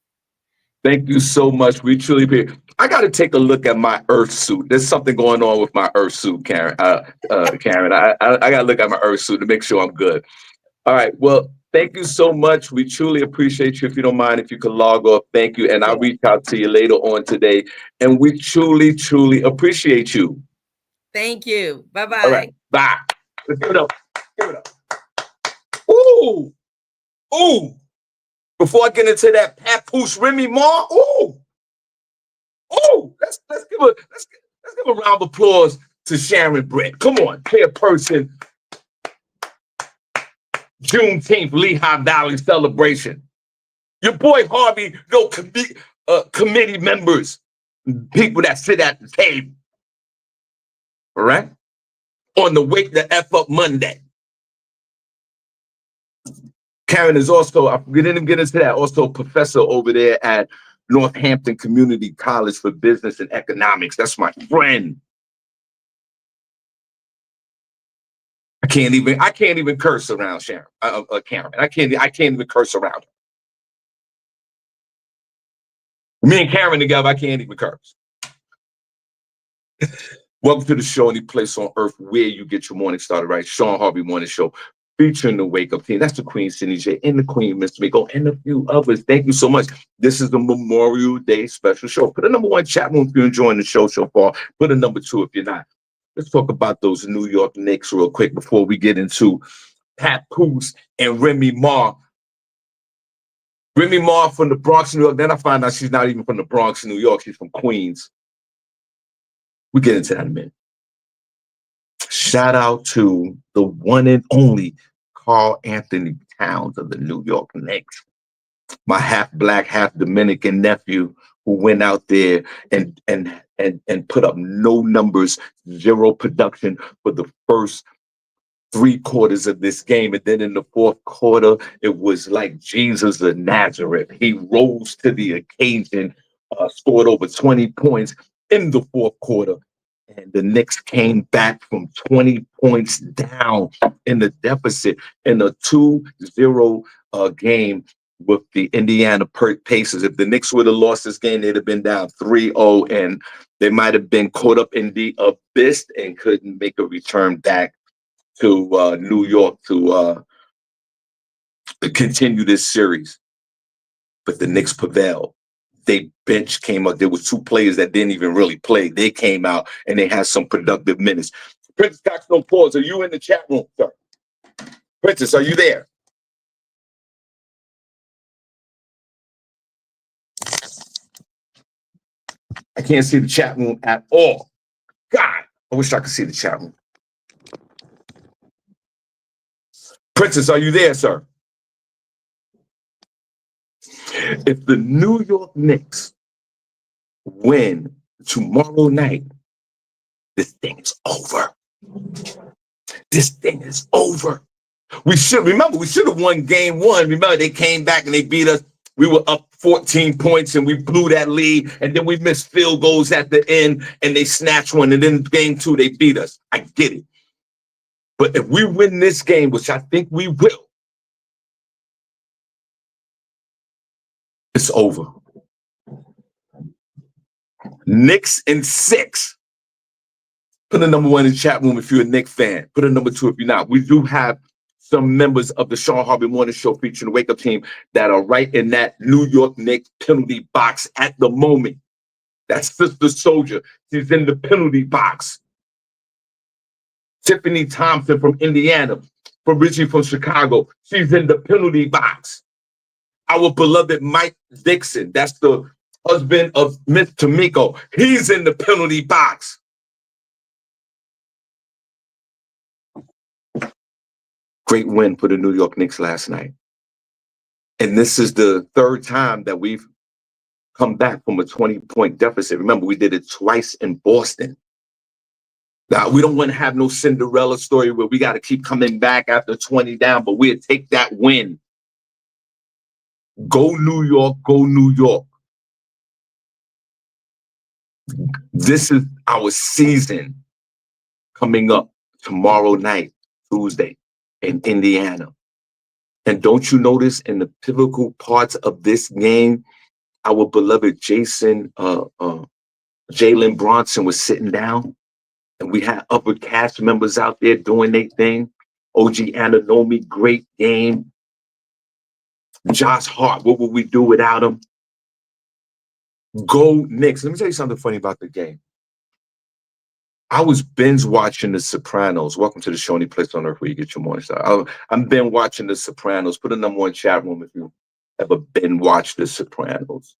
Thank you so much. We truly appreciate it. I got to take a look at my Earth suit. There's something going on with my Earth suit, Karen. Karen, I got to look at my Earth suit to make sure I'm good. All right. Well, thank you so much. We truly appreciate you. If you don't mind, if you could log off, thank you. And I'll reach out to you later on today. And we truly, truly appreciate you. Thank you. Bye-bye. All right. Bye. Let's give it up. Give it up. Ooh. Ooh. Before I get into that papoose Remy Ma, ooh. Ooh. Let's give a round of applause to Sharon Britt. Come on, chairperson. Juneteenth Lehigh Valley celebration. Your boy Harvey, committee members, people that sit at the table. All right? On the Wake the F Up Monday. Karen is also, we didn't get into that, also a professor over there at Northampton Community College for Business and Economics. That's my friend. I can't even curse around Sharon, Karen. I can't even curse around her. Me and Karen together, I can't even curse. Welcome to the show, any place on earth where you get your morning started, right? Shawn Harvey Morning Show, featuring the Wake Up Team. That's the Queen Cindy J and the Queen Miss Miko and a few others. Thank you so much. This is the Memorial Day special show. Put a number 1 chat room if you're enjoying the show so far. Put a number 2 if you're not. Let's talk about those New York Knicks real quick before we get into Papoose and Remy Ma. Remy Ma from the Bronx, New York. Then I find out she's not even from the Bronx, New York. She's from Queens. We get into that in a minute. Shout out to the one and only Carl Anthony Towns of the New York Knicks. My half black, half Dominican nephew who went out there and put up no numbers, 0 production for the first 3 quarters of this game. And then in the 4th quarter, it was like Jesus of Nazareth. He rose to the occasion, scored over 20 points in the 4th quarter. And the Knicks came back from 20 points down in the deficit in a 2-0 game with the Indiana Pacers. If the Knicks would have lost this game, they'd have been down 3-0, and they might have been caught up in the abyss and couldn't make a return back to New York to continue this series. But the Knicks prevailed. They bench came out. There was 2 players that didn't even really play. They came out and they had some productive minutes. Princess Cox, no pause. Are you in the chat room, sir? Princess, are you there? I can't see the chat room at all. God, I wish I could see the chat room. Princess, are you there, sir? If the New York Knicks win tomorrow night, this thing is over. This thing is over. We should have won game 1. Remember, they came back and they beat us. We were up 14 points and we blew that lead. And then we missed field goals at the end and they snatched one. And then game 2, they beat us. I get it. But if we win this game, which I think we will, it's over. Knicks in 6. Put a number 1 in the chat room if you're a Knicks fan. Put a number 2 if you're not. We do have some members of the Shawn Harvey Morning Show featuring the Wake Up Team that are right in that New York Knicks penalty box at the moment. That's Sister Soldier. She's in the penalty box. Tiffany Thompson from Indiana, originally from Chicago. She's in the penalty box. Our beloved Mike Dixon, that's the husband of Miss Tamiko. He's in the penalty box. Great win for the New York Knicks last night. And this is the 3rd time that we've come back from a 20-point deficit. Remember, we did it twice in Boston. Now, we don't want to have no Cinderella story where we got to keep coming back after 20 down, but we'll take that win. Go New York, go New York. This is our season coming up tomorrow night, Tuesday, in Indiana. And don't you notice in the pivotal parts of this game, our beloved Jalen Bronson was sitting down, and we had upper cast members out there doing their thing. OG Ananomi, great game. Josh Hart, what would we do without him? Go Knicks. Let me tell you something funny about the game. I was binge watching The Sopranos. Welcome to the show, any place on earth where you get your morning start. I'm binge watching The Sopranos. Put a number one chat room if you ever binge watched The Sopranos.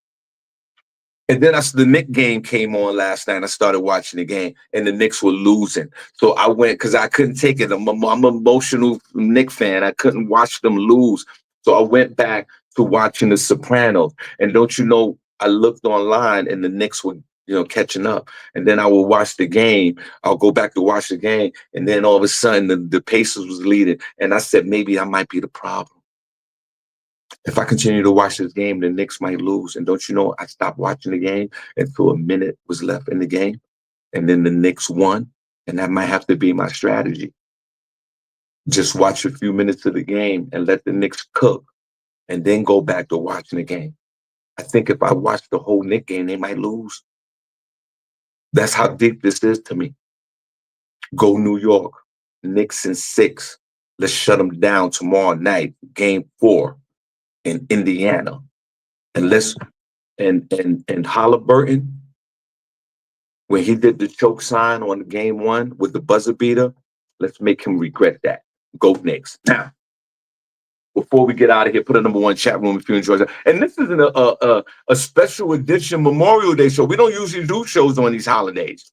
And then the Knicks game came on last night. And I started watching the game, and the Knicks were losing. So I went because I couldn't take it. I'm an emotional Knicks fan. I couldn't watch them lose. So I went back to watching The Sopranos. And don't you know, I looked online, and the Knicks were catching up. And then I will watch the game. I'll go back to watch the game. And then all of a sudden, the Pacers was leading. And I said, maybe I might be the problem. If I continue to watch this game, the Knicks might lose. And don't you know, I stopped watching the game until a minute was left in the game. And then the Knicks won. And that might have to be my strategy. Just watch a few minutes of the game and let the Knicks cook. And then go back to watching the game. I think if I watch the whole Knicks game, they might lose. That's how deep this is to me. Go New York. Knicks in 6. Let's shut them down tomorrow night. Game 4 in Indiana. And and Halliburton, when he did the choke sign on game 1 with the buzzer beater, let's make him regret that. Go Knicks. Now, before we get out of here, put a number one chat room if you enjoy that. And this isn't a special edition Memorial Day show. We don't usually do shows on these holidays.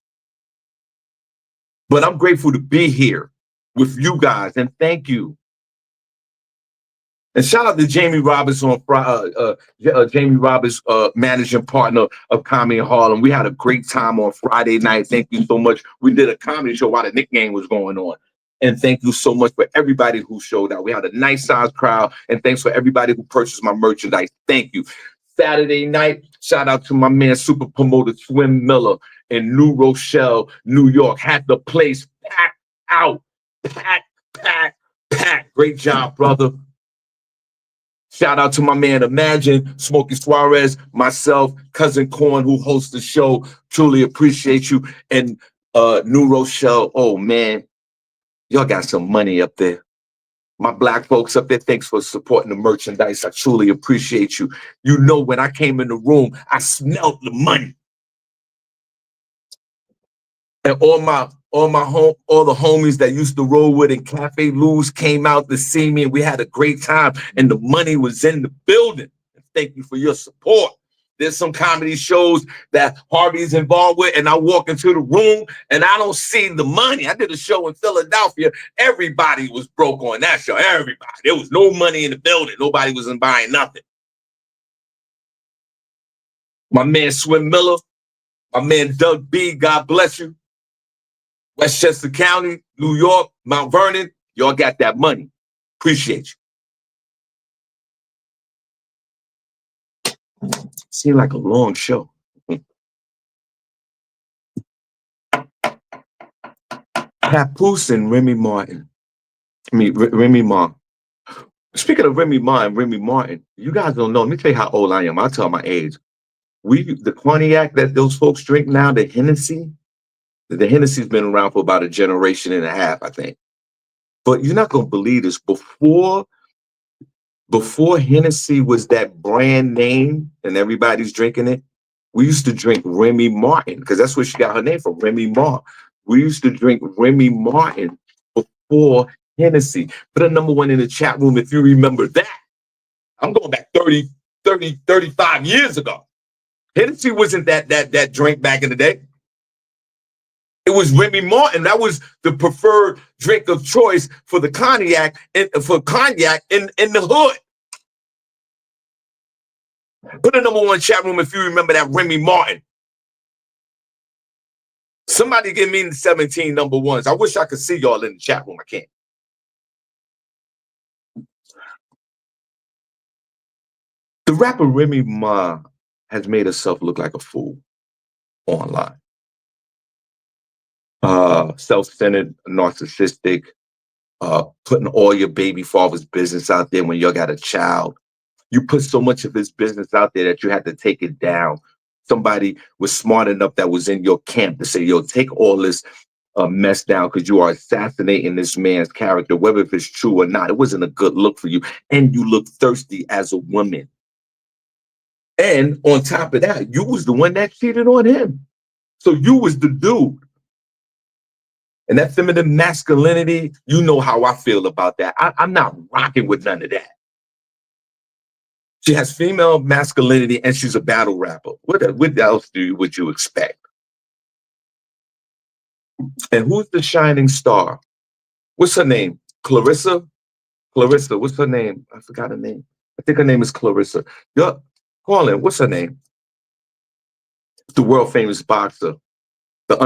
But I'm grateful to be here with you guys, and thank you. And shout out to Jamie Roberts Jamie Roberts, managing partner of Comedy in Harlem. We had a great time on Friday night. Thank you so much. We did a comedy show while the Knicks game was going on. And thank you so much for everybody who showed out. We had a nice sized crowd, and thanks for everybody who purchased my merchandise. Thank you. Saturday night, shout out to my man, super promoter Swim Miller in New Rochelle, New York. Had the place packed out. Packed. Great job, brother. Shout out to my man Imagine, Smokey Suarez, myself, Cousin Corn, who hosts the show. Truly appreciate you. And New Rochelle, oh man, y'all got some money up there. My black folks up there, thanks for supporting the merchandise. I truly appreciate you. You know, when I came in the room, I smelled the money. And all the homies that used to roll with in Cafe Lou's came out to see me, and we had a great time, and the money was in the building. Thank you for your support. There's some comedy shows that Harvey's involved with, and I walk into the room and I don't see the money. I did a show in Philadelphia. Everybody was broke on that show. Everybody. There was no money in the building. Nobody was buying nothing. My man Swin Miller, my man Doug B, God bless you. Westchester County, New York, Mount Vernon, y'all got that money. Appreciate you. Seemed like a long show. Papoose and Remy Martin. Remy Ma. Speaking of Remy Ma and Remy Martin, you guys don't know. Let me tell you how old I am. I'll tell my age. The cognac that those folks drink now, the Hennessy, the Hennessy's been around for about a generation and a half, I think. But you're not going to believe this. Before Hennessy was that brand name and everybody's drinking it, we used to drink Remy Martin because that's where she got her name from, Remy Ma. We used to drink Remy Martin before Hennessy. Put a number one in the chat room if you remember that. I'm going back 35 years ago. Hennessy wasn't that drink back in the day. It was Remy Martin. That was the preferred drink of choice for the cognac in the hood. Put a number one chat room if you remember that Remy Martin. Somebody give me the 17 number ones. I wish I could see y'all in the chat room. I can't. The rapper Remy Ma has made herself look like a fool online. Self-centered, narcissistic, putting all your baby father's business out there when you got a child. You put so much of his business out there that you had to take it down. Somebody was smart enough that was in your camp to say, yo, take all this mess down because you are assassinating this man's character, whether if it's true or not. It wasn't a good look for you. And you look thirsty as a woman. And on top of that, you was the one that cheated on him. So you was the dude. And that feminine masculinity, you know how I feel about that. I'm not rocking with none of that. She has female masculinity and she's a battle rapper. What else would you expect? And who's the shining star? What's her name? Clarissa? Clarissa, what's her name? I forgot her name. I think her name is Clarissa. Yo, Colin, what's her name? The world famous boxer, the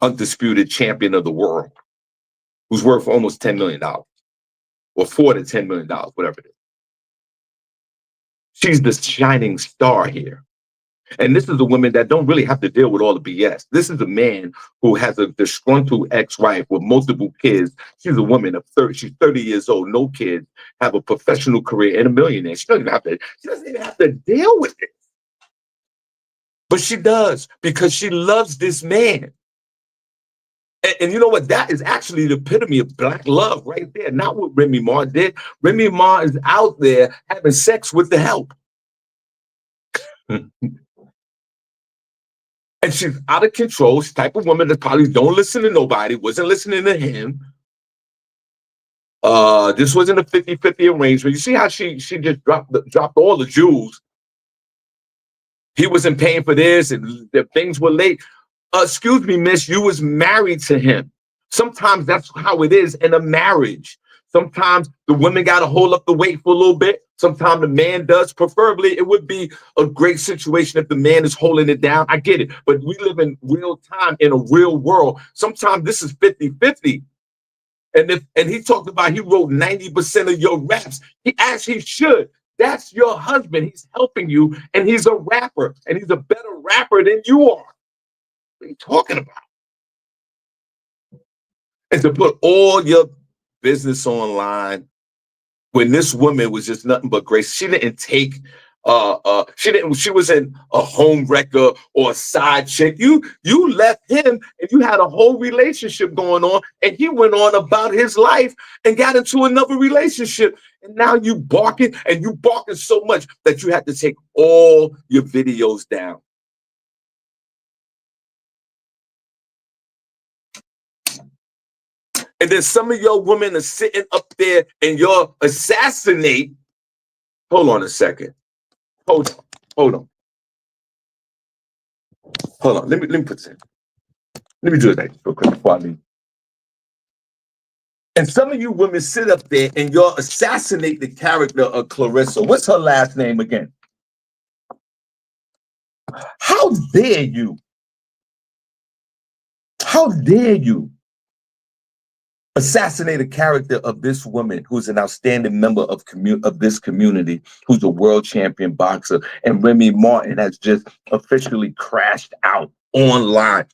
undisputed champion of the world, who's worth almost $10 million or $4 to $10 million, whatever it is. She's the shining star here. And this is a woman that don't really have to deal with all the BS. This is a man who has a disgruntled ex-wife with multiple kids. She's a woman of 30. She's 30 years old, no kids, have a professional career and a millionaire. She doesn't even have to deal with it. But she does because she loves this man. And you know what? That is actually the epitome of black love right there. Not what Remy Ma did. Remy Ma is out there having sex with the help. And she's out of control. She's the type of woman that probably don't listen to nobody, wasn't listening to him. This wasn't a 50-50 arrangement. You see how she just dropped all the jewels. He wasn't paying for this and the things were late. Excuse me, miss, you was married to him. Sometimes that's how it is in a marriage. Sometimes the women got to hold up the weight for a little bit. Sometimes the man does. Preferably, it would be a great situation if the man is holding it down. I get it. But we live in real time in a real world. Sometimes this is 50-50. And he talked about he wrote 90% of your raps. He should. That's your husband. He's helping you. And he's a rapper. And he's a better rapper than you are. What are you talking about? And to put all your business online when this woman was just nothing but grace. She didn't take she wasn't a home wrecker or a side chick. You left him and you had a whole relationship going on, and he went on about his life and got into another relationship. And now you barking so much that you had to take all your videos down. And then some of your women are sitting up there and you're assassinate. Hold on a second. Hold on. Let me put this in. Let me do it real quick before I leave. And some of you women sit up there and you're assassinate the character of Clarissa. What's her last name again? How dare you? How dare you assassinate a character of this woman who's an outstanding member of this community, who's a world champion boxer, and Remy Martin has just officially crashed out online.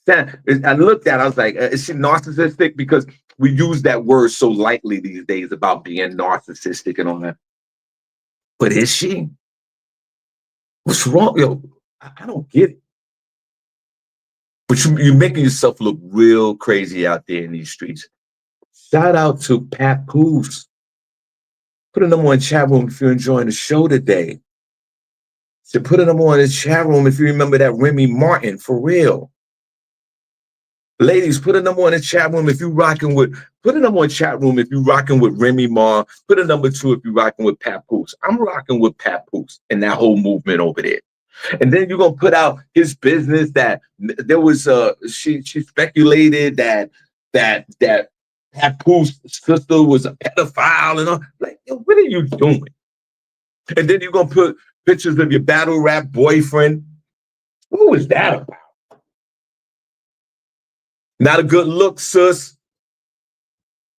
I looked at it, I was like, is she narcissistic? Because we use that word so lightly these days about being narcissistic and all that. But is she? What's wrong? Yo, I don't get it. But you're making yourself look real crazy out there in these streets. Shout out to Pat Poos. Put a number in the chat room if you're enjoying the show today. So put a number in the chat room if you remember that Remy Martin, for real. Ladies, put a number in the chat room if you're rocking with, put a number in the chat room if you're rocking with Remy Ma. Put a number 2 if you're rocking with Pat Poos. I'm rocking with Pat Poos and that whole movement over there. And then you're gonna put out his business that there was she speculated that Pat Poos' sister was a pedophile and all. Like, yo, what are you doing? And then you're gonna put pictures of your battle rap boyfriend. What was that about? Not a good look, sis.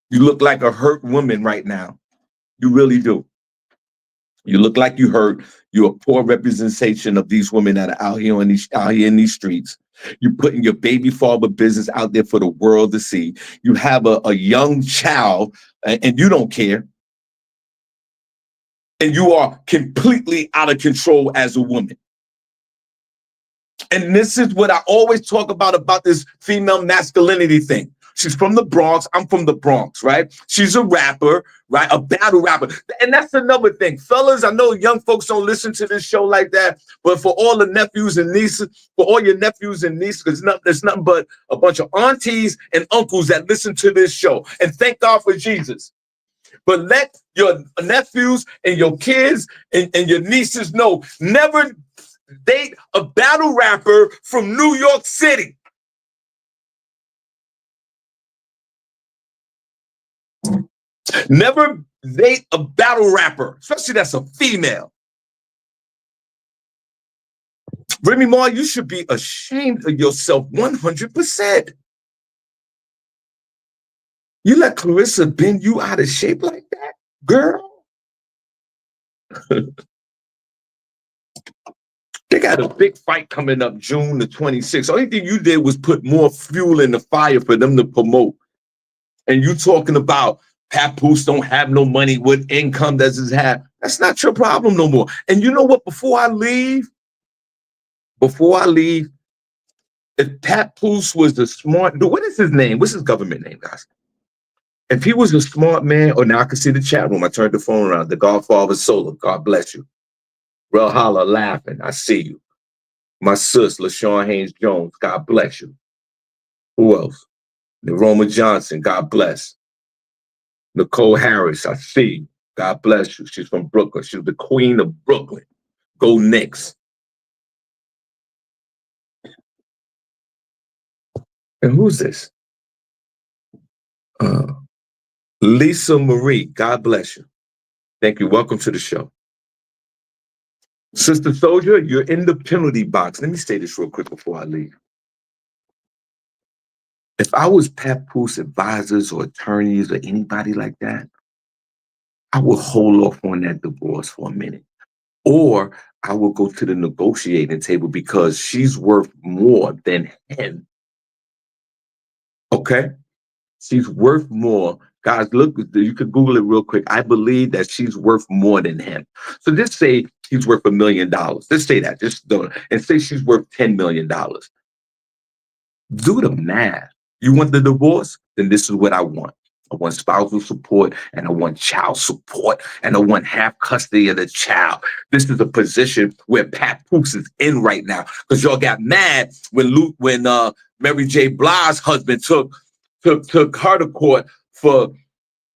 You look like a hurt woman right now. You really do. You look like you hurt. You're a poor representation of these women that are out here in these streets. You're putting your baby father business out there for the world to see. You have a young child and you don't care. And you are completely out of control as a woman. And this is what I always talk about this female masculinity thing. She's from the Bronx. I'm from the Bronx, right? She's a rapper, right? A battle rapper. And that's another thing. Fellas, I know young folks don't listen to this show like that, but for all the nephews and nieces, for all your nephews and nieces, there's nothing but a bunch of aunties and uncles that listen to this show. And thank God for Jesus. But let your nephews and your kids and your nieces know, never date a battle rapper from New York City. Never date a battle rapper, especially that's a female. Remy Ma, you should be ashamed of yourself 100%. You let Clarissa bend you out of shape like that, girl? They got a big fight coming up June the 26th. Only thing you did was put more fuel in the fire for them to promote. And you talking about Papoose don't have no money, what income does he have? That's not your problem no more. And you know what? Before I leave, if Papoose was the smart, what is his name? What's his government name, guys? If he was a smart man, or now I can see the chat room. I turned the phone around. The Godfather Solar, God bless you. Rel Holla laughing, I see you. My sis, LaShawn Haynes Jones, God bless you. Who else? Neroma Johnson, God bless. Nicole Harris, I see you. God bless you. She's from Brooklyn. She's the queen of Brooklyn. Go Knicks. And who's this? Lisa Marie, God bless you. Thank you. Welcome to the show. Sister Soldier, you're in the penalty box. Let me say this real quick before I leave. If I was Papoose advisors or attorneys or anybody like that, I would hold off on that divorce for a minute. Or I would go to the negotiating table because she's worth more than him. Okay? She's worth more. Guys, look, you could Google it real quick. I believe that she's worth more than him. So just say he's worth $1 million. Let's say that. Just don't. And say she's worth $10 million. Do the math. You want the divorce? Then this is what I want. I want spousal support, and I want child support, and I want half custody of the child. This is a position where Papoose is in right now, because y'all got mad when Mary J. Blige's husband took her to court for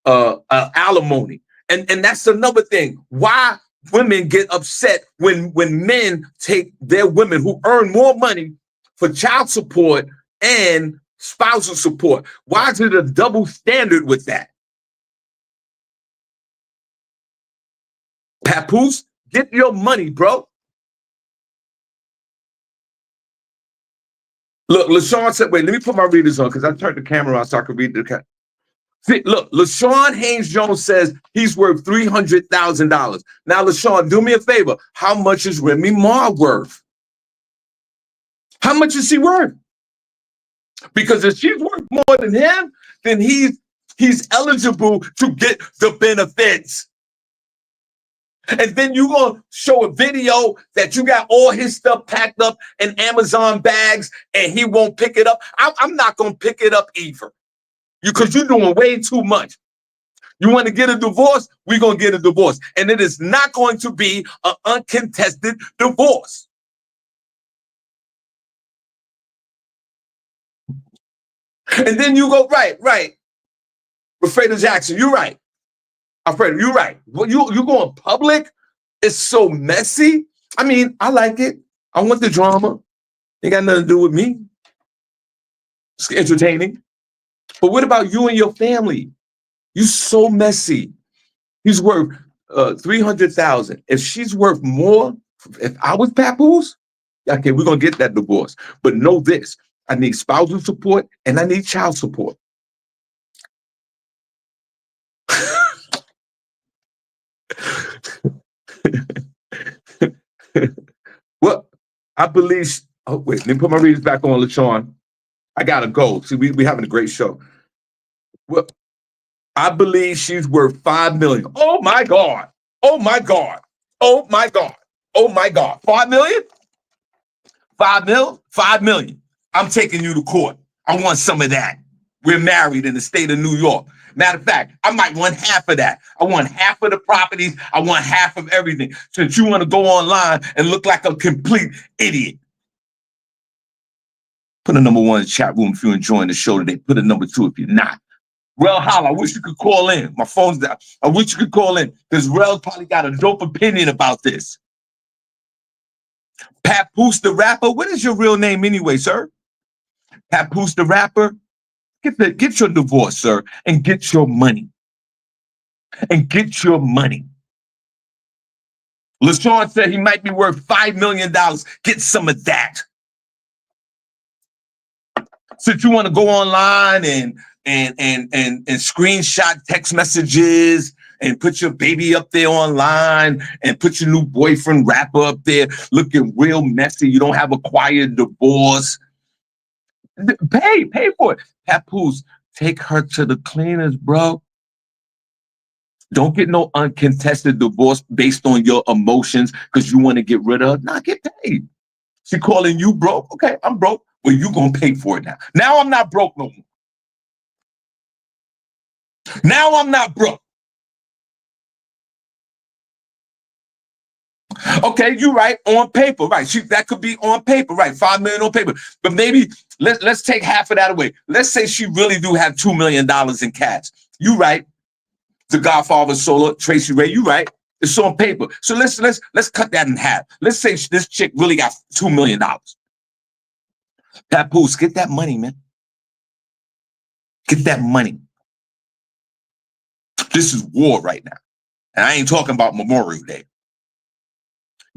alimony, and that's another thing. Why women get upset when men take their women who earn more money for child support and spousal support? Why is it a double standard with that? Papoose, get your money, bro. Look, LaShawn said, wait, let me put my readers on because I turned the camera on so I can read the See, look, LaShawn Haynes Jones says he's worth $300,000. Now, LaShawn, do me a favor. How much is Remy Ma worth? How much is she worth? Because if she's worth more than him, then he's eligible to get the benefits. And then you're going to show a video that you got all his stuff packed up in Amazon bags and he won't pick it up. I'm not going to pick it up either. Because you're doing way too much. You want to get a divorce? We're going to get a divorce. And it is not going to be an uncontested divorce. And then you go, right. Alfredo Jackson, you're right. Alfredo, you're right. Well, you going public? It's so messy. I mean, I like it. I want the drama. Ain't got nothing to do with me. It's entertaining. But what about you and your family? You so messy. He's worth $300,000. If she's worth more, if I was Papoose, okay, we're gonna get that divorce. But know this: I need spousal support and I need child support. Well, I believe. Oh wait, let me put my readers back on, LaShawn. I gotta go. See, we having a great show. Well, I believe she's worth 5 million. Oh my God. Oh my God. Oh my God. Oh my God. 5 million? 5 mil? 5 million. I'm taking you to court. I want some of that. We're married in the state of New York. Matter of fact, I might want half of that. I want half of the properties. I want half of everything. Since you want to go online and look like a complete idiot. Put a number 1 in the chat room if you're enjoying the show today. Put a number 2 if you're not. Rel Holla, I wish you could call in. My phone's down. I wish you could call in because Rel probably got a dope opinion about this. Papoose the rapper, what is your real name anyway, sir? Papoose the rapper, get your divorce, sir, and get your money. And get your money. LaShawn said he might be worth $5 million. Get some of that. Since you want to go online and screenshot text messages and put your baby up there online and put your new boyfriend rapper up there looking real messy. You don't have a quiet divorce. Pay for it. Papoose, take her to the cleaners, bro. Don't get no uncontested divorce based on your emotions because you want to get rid of her. Nah, get paid. She calling you broke. Okay, I'm broke. Well, you gonna pay for it now. Now I'm not broke no more. Now I'm not broke. Okay, you're right, on paper, right? That could be on paper, right? 5 million on paper. But maybe let's take half of that away. Let's say she really do have $2 million in cash. You right. The Godfather Solo, Tracy Ray, you right. It's on paper. So let's cut that in half. Let's say this chick really got $2 million. Papoose, get that money, man. Get that money. This is war right now. And I ain't talking about Memorial Day.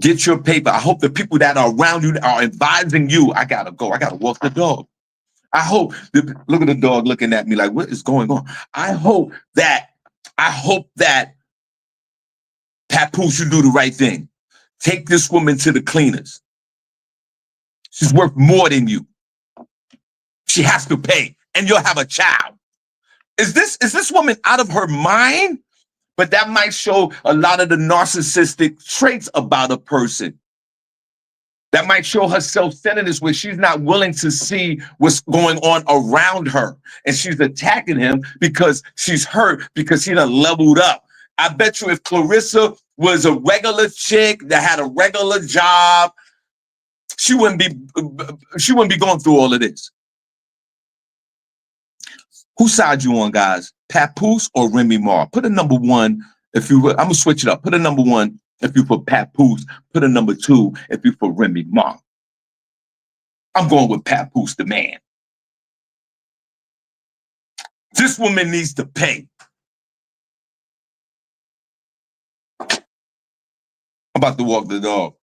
Get your paper. I hope the people that are around you are advising you. I gotta go. I gotta walk the dog. I hope, look at the dog looking at me like, what is going on? I hope that Papoose, you do the right thing. Take this woman to the cleaners. She's worth more than you. She has to pay, and you'll have a child. Is this woman out of her mind? But that might show a lot of the narcissistic traits about a person. That might show her self-centeredness where she's not willing to see what's going on around her. And she's attacking him because she's hurt, because he done leveled up. I bet you if Clarissa was a regular chick that had a regular job, she wouldn't be going through all of this. Whose side you on, guys? Papoose or Remy Ma? Put a number 1 if you. I'm gonna switch it up. Put a number 1 if you put Papoose. Put a number 2 if you put Remy Ma. I'm going with Papoose, the man. This woman needs to pay. I'm about to walk the dog.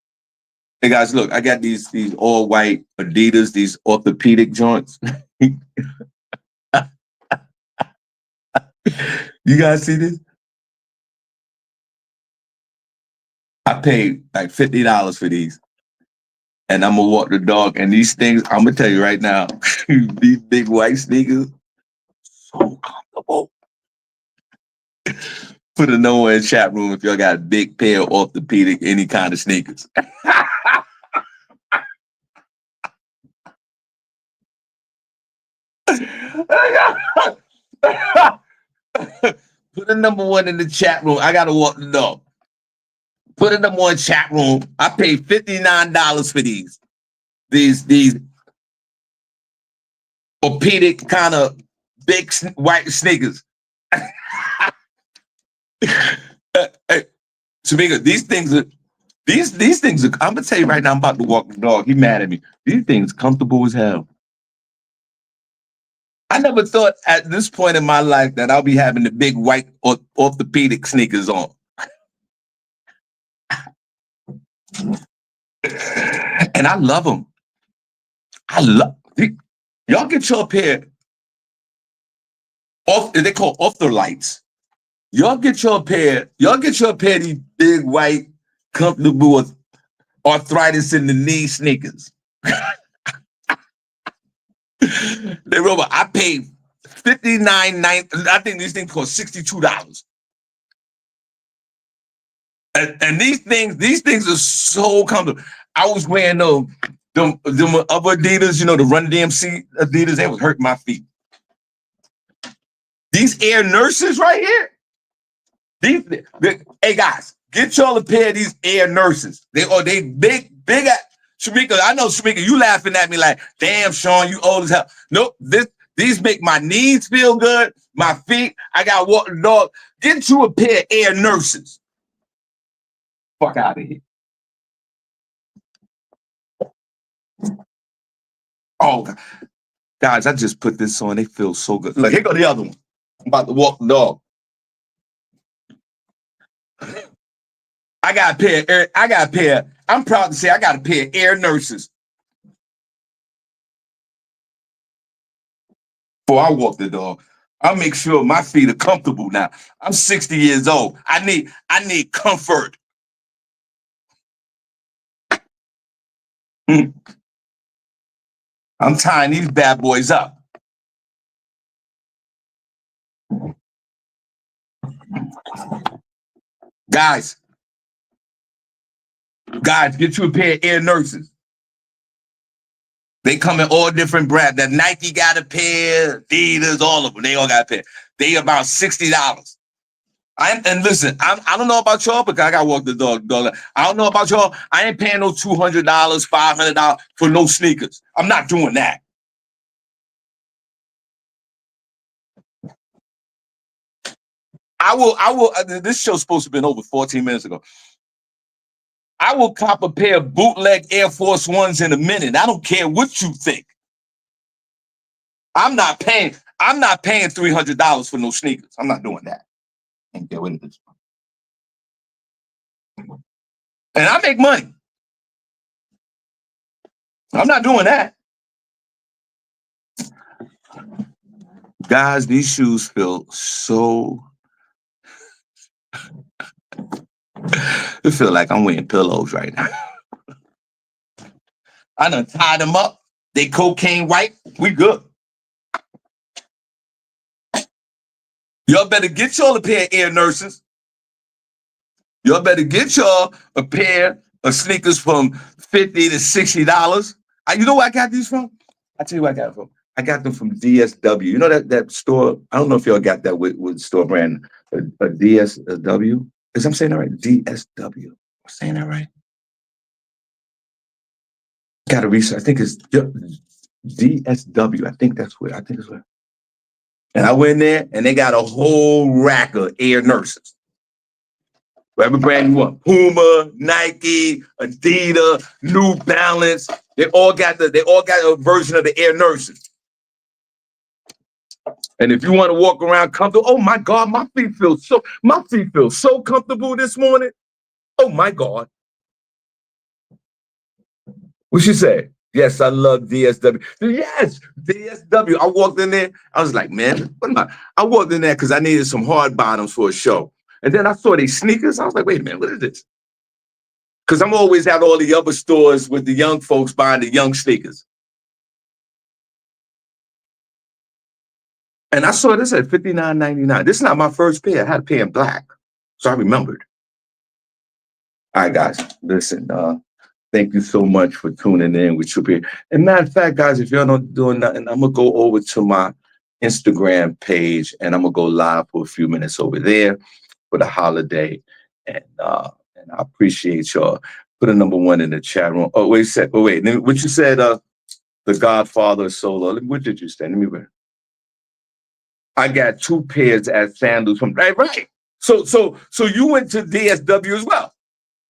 Hey guys, look, I got these all white Adidas, these orthopedic joints. You guys see this? I paid like $50 for these. And I'm gonna walk the dog. And these things, I'm gonna tell you right now, these big white sneakers, so comfortable. Put a no in the chat room if y'all got a big pair of orthopedic, any kind of sneakers. Put a number 1 in the chat room. I gotta walk the dog. Put a number 1 chat room. I paid $59 for these orthopedic kind of big white sneakers. Tamika, these things are. I'm gonna tell you right now. I'm about to walk the dog. He mad at me. These things comfortable as hell. I never thought at this point in my life that I'll be having the big white orthopedic sneakers on. And I love them. Y'all get your pair off. They call ortholites. Y'all get your pair of these big white comfortable arthritis in the knee sneakers. They Robert, I paid $59.90. I think these things cost $62. And these things are so comfortable. I was wearing them other Adidas, the Run DMC Adidas. They was hurting my feet. These Air Nurses right here. Hey guys, get y'all a pair of these Air Nurses. They big. Shamika, I know Shamika, you laughing at me like, damn, Shawn, you old as hell. Nope, these make my knees feel good, my feet. I got walk the dog. Get you a pair of Air Nurses. Fuck out of here. Oh, guys, I just put this on. They feel so good. Look, here go the other one. I'm about to walk the dog. I got a pair. I'm proud to say I got a pair of Air Nurses. Before I walk the dog, I'll make sure my feet are comfortable now. I'm 60 years old. I need comfort. I'm tying these bad boys up. Guys, get you a pair of Air Nurses. They come in all different brands. That Nike got a pair, Adidas, all of them. They all got a pair. They about $60. And listen, I don't know about y'all because I got to walk the dog. I don't know about y'all. I ain't paying no $200, $500 for no sneakers. I'm not doing that. I will. This show's supposed to have been over 14 minutes ago. I will cop a pair of bootleg Air Force Ones in a minute. I don't care what you think. I'm not paying $300 for no sneakers. I'm not doing that. And get rid of this. And I make money. I'm not doing that. Guys, these shoes feel so. It feel like I'm wearing pillows right now. I done tied them up. They cocaine white. We good. Y'all better get y'all a pair of Air Nurses. Y'all better get y'all a pair of sneakers from $50 to $60. You know where I got these from? I'll tell you where I got them from. I got them from DSW. You know that store? I don't know if y'all got that with store brand, a DSW. Is I'm saying that right? DSW. I'm saying that right? Got to research. I think it's DSW. I think it's where. And I went in there and they got a whole rack of Air Nurses. Whatever brand you want. Puma, Nike, Adidas, New Balance. They all got a version of the Air Nurses. And if you want to walk around comfortable, oh my God, my feet feel so comfortable this morning. Oh my God. What she say? Yes, I love DSW. Yes, DSW. I walked in there. I was like, man, what am I? I walked in there because I needed some hard bottoms for a show. And then I saw these sneakers. I was like, wait a minute, what is this? Because I'm always at all the other stores with the young folks buying the young sneakers. And I saw this at $59.99. This is not my first pair. I had a pair in black. So I remembered. All right, guys, listen. Thank you so much for tuning in with your peer. And matter of fact, guys, if you're not doing nothing, I'm going to go over to my Instagram page and I'm going to go live for a few minutes over there for the holiday. And I appreciate y'all. Put a number 1 in the chat room. Oh, wait. What you said, the Godfather Solo. What did you say? Let me read. I got 2 pairs of sandals from right. So you went to DSW as well.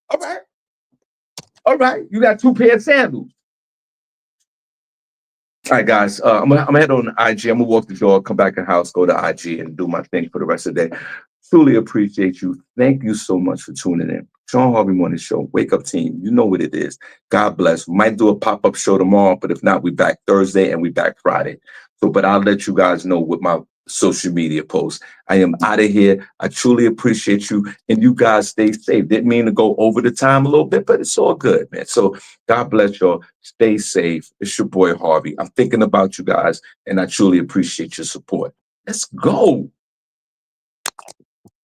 All right. You got 2 pairs of sandals. All right, guys. I'm gonna head on IG. I'm gonna walk the dog, come back in the house, go to IG, and do my thing for the rest of the day. Truly appreciate you. Thank you so much for tuning in. Shawn Harvey Morning Show. Wake up, team. You know what it is. God bless. We might do a pop-up show tomorrow, but if not, we back Thursday and we back Friday. But I'll let you guys know what my social media posts. I am out of here. I truly appreciate you, and you guys stay safe. Didn't mean to go over the time a little bit, but it's all good, man. So God bless y'all. Stay safe. It's your boy Harvey. I'm thinking about you guys, and I truly appreciate your support. Let's go.